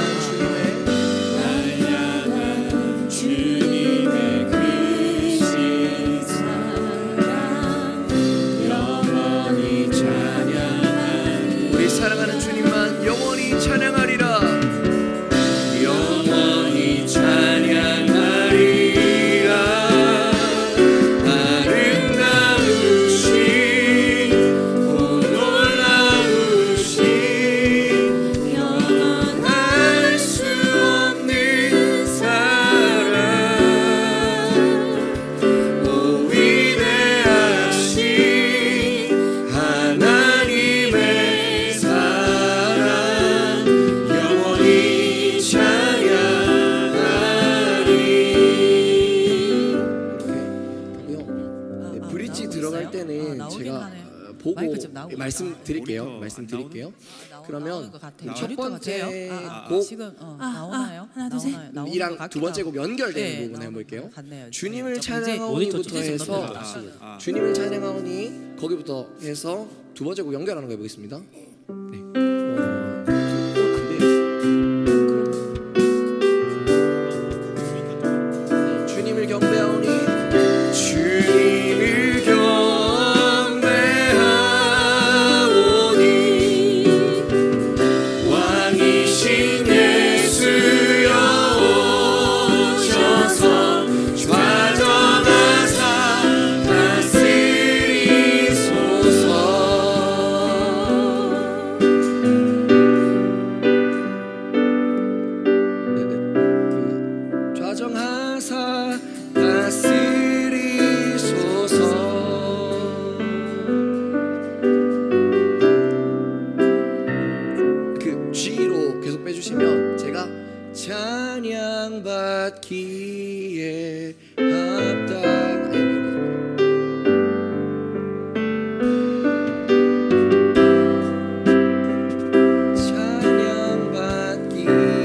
주님의 크신 사랑 영원히 찬양하리. 우리 사랑 나오고 말씀드릴게요. 모니터 안 말씀드릴게요. 나오는 그러면 것 같아요. 첫 모니터 번째 같아요. 곡 지금 나오나요? 하나, 둘, 셋. 나오나요? 나오는 것 이랑 두 같기도 번째 하고. 곡 연결되는 네, 부분 나오는 해볼게요. 것 같네요. 주님을 네, 찬양하오니부터 해서 아, 주님을 찬양하오니 거기부터 해서 두 번째 곡 연결하는 거 해보겠습니다. 네. 네, 주님을 경배하오니 주님을 경배하오니 왕이신 예수여 오셔서 좌정하사 좌정하사 다스리소서. 그 G로 계속 빼주시면 제가 찬양받기에 합당 찬양받기에